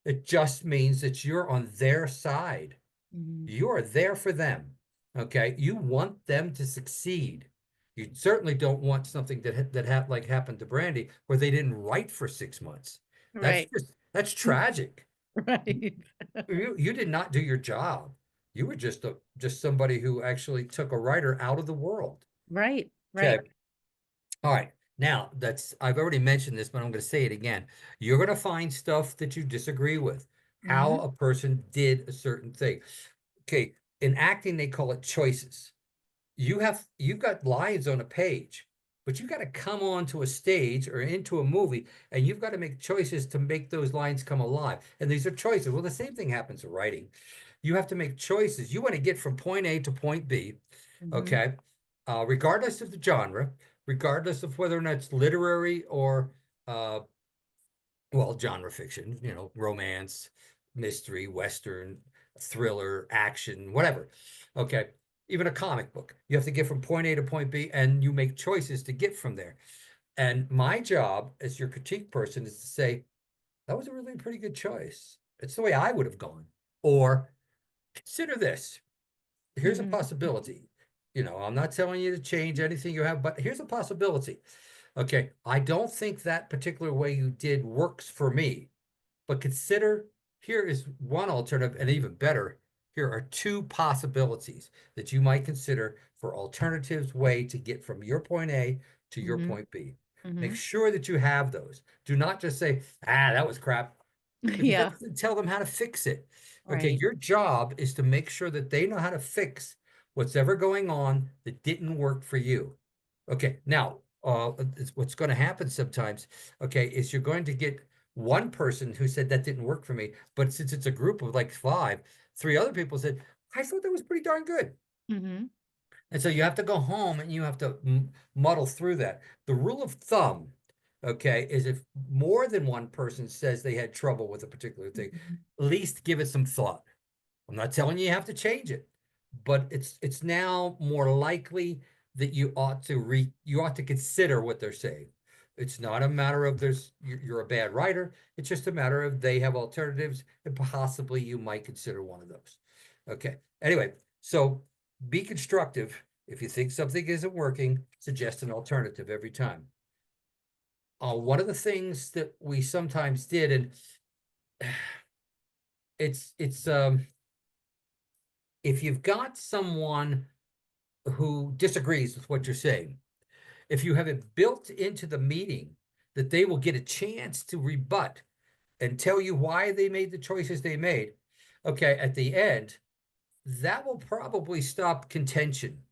It just means that you're on their side. Mhm. You are there for them. Okay. You want them to succeed. You certainly don't want something like happened to Brandy where they didn't write for 6 months. Right. That's tragic. You, Right. you did not do your job. You were just somebody who actually took a writer out of the world. Right. Right. Okay. All right. Now, that's I've already mentioned this, but I'm going to say it again. You're going to find stuff that you disagree with, how Mhm. a person did a certain thing. Okay. In acting, they call it choices. You've got lines on a page, but you've got to come onto a stage or into a movie, and you've got to make choices to make those lines come alive. And these are choices. Well, the same thing happens in writing. You have to make choices. You want to get from point A to point B, Hmm. okay? Regardless of the genre, regardless of whether or not it's literary or uh, well, genre fiction, romance, mystery, western, thriller, action, whatever. Okay. Even a comic book. You have to get from point A to point B, and you make choices to get from there. And my job as your critique person is to say, that was a really pretty good choice. It's the way I would have gone. Or consider this. Here's a Hmm. possibility. I'm not telling you to change anything you have, but here's a possibility. Okay, I don't think that particular way you did works for me. But consider here is one alternative, and even better, here are two possibilities that you might consider for alternatives way to get from your point A to your Hmm. point B. Make Hmm. sure that you have those. Do not just say, that was crap, because that Yeah, doesn't tell them how to fix it. Okay, right. your job is to make sure that they know how to fix what's ever going on that didn't work for you. Okay, now what's going to happen sometimes, okay, is you're going to get one person who said that didn't work for me, but since it's a group of like five, three other people said, I thought that was pretty darn good. Hmm. And so you have to go home and you have to muddle through that. The rule of thumb, okay, is if more than one person says they had trouble with a particular thing, at least give it some thought. I'm not telling you you have to change it, but it's now more likely that you ought to consider what they're saying. It's not a matter of you're a bad writer. It's just a matter of they have alternatives and possibly you might consider one of those. Okay. Anyway, so be constructive. If you think something isn't working, suggest an alternative every time. One of the things that we sometimes did, and it's if you've got someone who disagrees with what you're saying, if you have it built into the meeting that they will get a chance to rebut and tell you why they made the choices they made, okay, at the end, that will probably stop contention.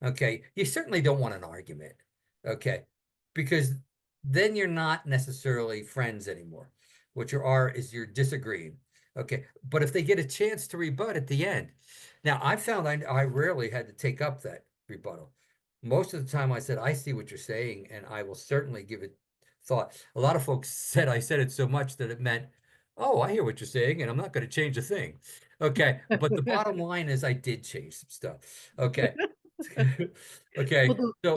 Okay. You certainly don't want an argument. Okay. Because then you're not necessarily friends anymore. What you are is you're disagreeing. Okay. But if they get a chance to rebut at the end, now I found I rarely had to take up that rebuttal. Most of the time I said, I see what you're saying, and I will certainly give it thought. A lot of folks said I said it so much that it meant, oh, I hear what you're saying, and I'm not going to change a thing. Okay, but the bottom line is I did change some stuff. Okay. Well, Okay. So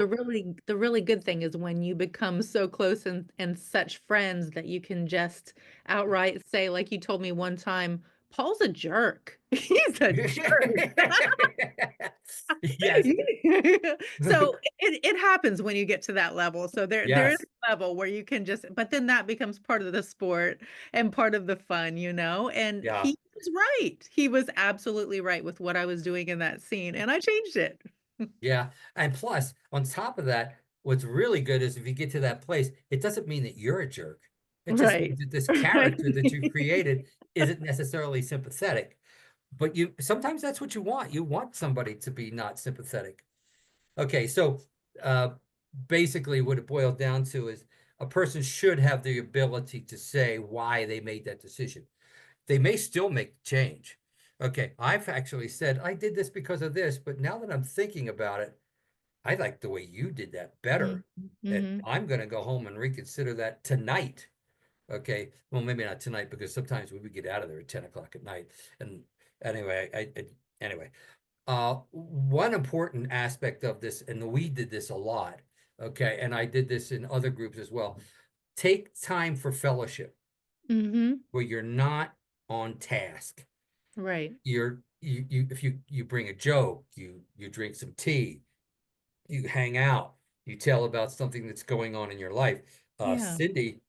the really good thing is when you become so close and such friends that you can just outright say, like you told me one time, Paul's a jerk. He's a jerk. yes. So it happens when you get to that level. So there is Yes. a level where you can just, but then that becomes part of the sport and part of the fun, you know? And Yeah. he was right. He was absolutely right with what I was doing in that scene, and I changed it. Yeah. And plus, on top of that, what's really good is if you get to that place, it doesn't mean that you're a jerk. It just Right. means that this Right. character that you created isn't necessarily sympathetic. But you sometimes that's what you want. You want somebody to be not sympathetic. Okay, so uh, basically, what it boiled down to is a person should have the ability to say why they made that decision. They may still make the change. Okay, I've actually said I did this because of this, but now that I'm thinking about it, I like the way you did that better. And Mm-hmm. I'm going to go home and reconsider that tonight. Okay, well, maybe not tonight because sometimes we would get out of there at 10 o'clock at night. And anyway, anyway, one important aspect of this, and we did this a lot, okay, and I did this in other groups as well. Take time for fellowship Mm-hmm. where you're not on task. Right. If you bring a joke, you drink some tea, you hang out, you tell about something that's going on in your life. Yeah. Cindy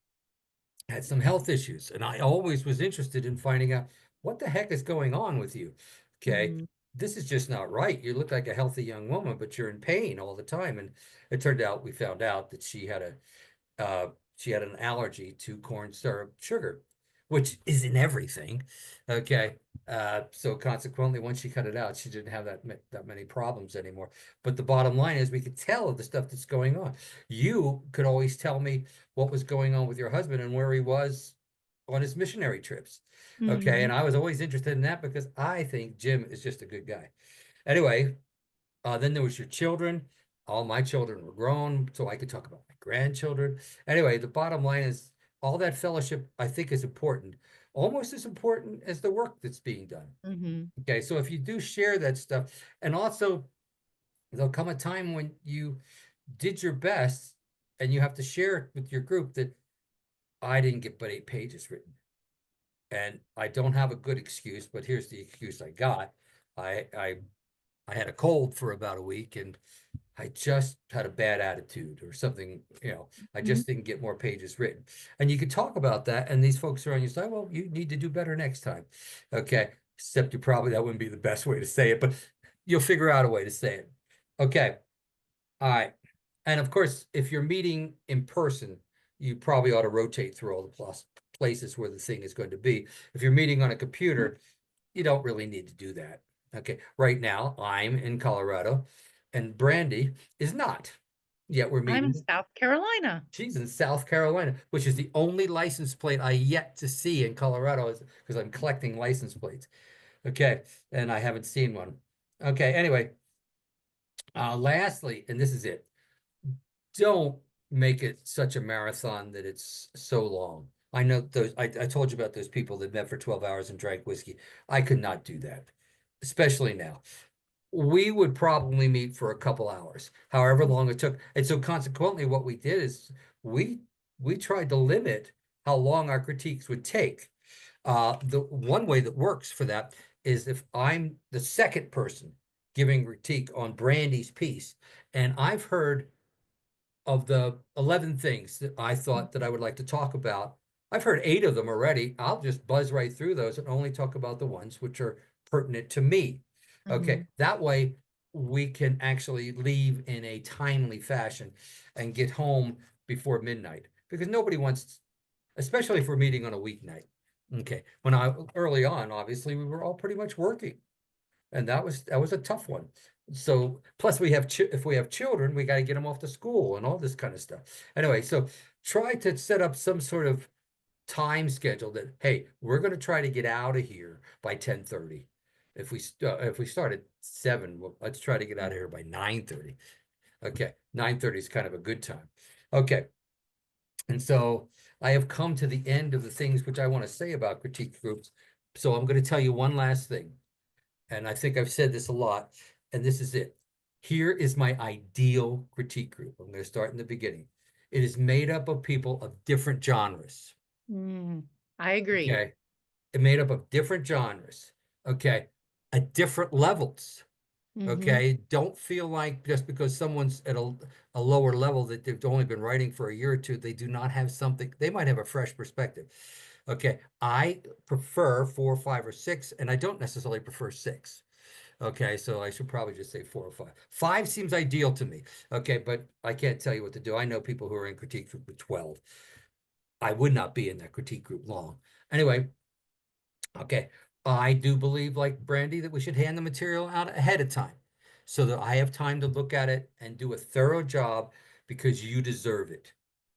had some health issues, and I always was interested in finding out what the heck is going on with you. Okay, Mm-hmm. this is just not right. You look like a healthy young woman, but you're in pain all the time. And it turned out we found out that she had an allergy to corn syrup sugar. which is in everything. Okay. So consequently, once she cut it out, she didn't have that many problems anymore. But the bottom line is we could tell the stuff that's going on. You could always tell me what was going on with your husband and where he was on his missionary trips. Okay. Hmm. And I was always interested in that because I think Jim is just a good guy. Anyway, then there was your children. All my children were grown, so I could talk about my grandchildren. Anyway, the bottom line is all that fellowship, I think, is important, almost as important as the work that's being done. Hmm. Okay, so if you do share that stuff, and also there'll come a time when you did your best and you have to share it with your group that I didn't get but 8 pages written. And I don't have a good excuse, but here's the excuse I got. I I I had a cold for about a week and I just had a bad attitude or something, I Hmm. just didn't get more pages written. And you could talk about that, and these folks are on your side. Well, you need to do better next time. Okay. Except that wouldn't be the best way to say it, but you'll figure out a way to say it. Okay. All right. And of course, if you're meeting in person, you probably ought to rotate through all the places where the thing is going to be. If you're meeting on a computer, you don't really need to do that. Okay. Right now, I'm in Colorado and Brandy is not. Yet we're I'm in meeting. South Carolina. She's in South Carolina, which is the only license plate I yet to see in Colorado because I'm collecting license plates. Okay. And I haven't seen one. Okay. Anyway, lastly, and this is it, don't make it such a marathon that it's so long. I know I told you about those people that met for 12 hours and drank whiskey. I could not do that, especially now. We would probably meet for a couple hours, however long it took. And so consequently, what we did is we we tried to limit how long our critiques would take. The one way that works for that is if I'm the second person giving critique on Brandy's piece, and I've heard of the 11 things that I thought that I would like to talk about. I've heard 8 of them already. I'll just buzz right through those and only talk about the ones which are pertinent to me. Okay, Hmm. that way we can actually leave in a timely fashion and get home before midnight because nobody wants, especially if we're meeting on a weeknight. Okay, when I early on, obviously we were all pretty much working and that was a tough one. So plus we have if we have children, we got to get them off to school and all this kind of stuff. Anyway, so try to set up some sort of time schedule that hey, we're going to try to get out of here by 10:30. If we start at 7, well, let's try to get out of here by 9:30. Okay, 9:30 is kind of a good time. Okay, and so I have come to the end of the things which I want to say about critique groups. So I'm going to tell you one last thing and I think I've said this a lot, and this is it. Here is my ideal critique group. I'm going to start in the beginning. It is made up of people of different genres. Mm, I agree. Okay. It made up of different genres. Okay. At different levels. Hmm. Okay. Don't feel like just because someone's at a lower level that they've only been writing for a year or two, they do not have something, they might have a fresh perspective. Okay. I prefer 4, 5, or 6, and I don't necessarily prefer 6. Okay, so I should probably just say 4 or 5. 5 seems ideal to me. Okay, but I can't tell you what to do. I know people who are in critique group with 12. I would not be in that critique group long. Anyway, okay. I do believe, like Brandy, that we should hand the material out ahead of time so that I have time to look at it and do a thorough job because you deserve it.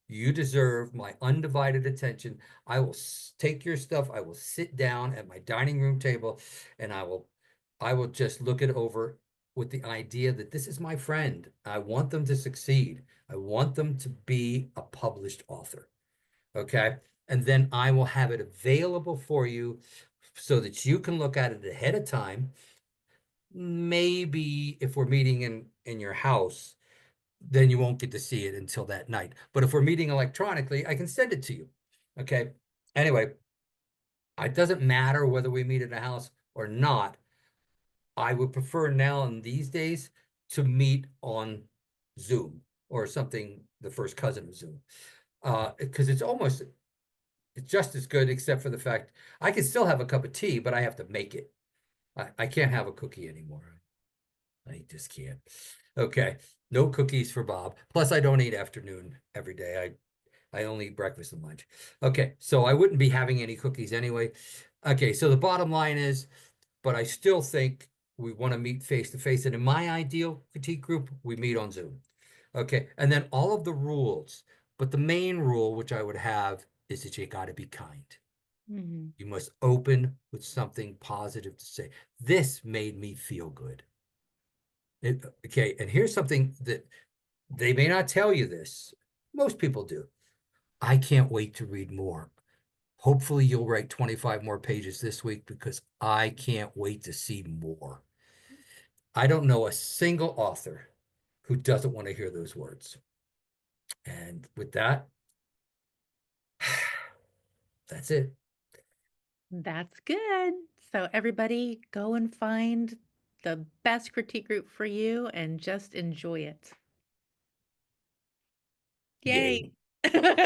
You deserve my undivided attention. I will take your stuff. I will sit down at my dining room table and I will just look it over with the idea that this is my friend. I want them to succeed. I want them to be a published author. Okay. And then I will have it available for you so that you can look at it ahead of time. Maybe if we're meeting in your house, then you won't get to see it until that night. But if we're meeting electronically, I can send it to you. Okay. Anyway, it doesn't matter whether we meet at a house or not. I would prefer now in these days to meet on Zoom or something, the first cousin of Zoom. Because it's just as good, except for the fact I can still have a cup of tea, but I have to make it. I can't have a cookie anymore. I just can't. Okay. No cookies for Bob. Plus, I don't eat afternoon every day. I only eat breakfast and lunch. Okay, so I wouldn't be having any cookies anyway. Okay, so the bottom line is, but I still think we want to meet face to face. And in my ideal critique group, we meet on Zoom. Okay, and then all of the rules, but the main rule, which I would have, is that you got to be kind. Mhm. You must open with something positive to say. This made me feel good. Okay, and here's something that they may not tell you this. Most people do. I can't wait to read more. Hopefully, you'll write 25 more pages this week because I can't wait to see more. I don't know a single author who doesn't want to hear those words. And with that, that's it. That's good. So everybody go and find the best critique group for you and just enjoy it. Yay. Yay.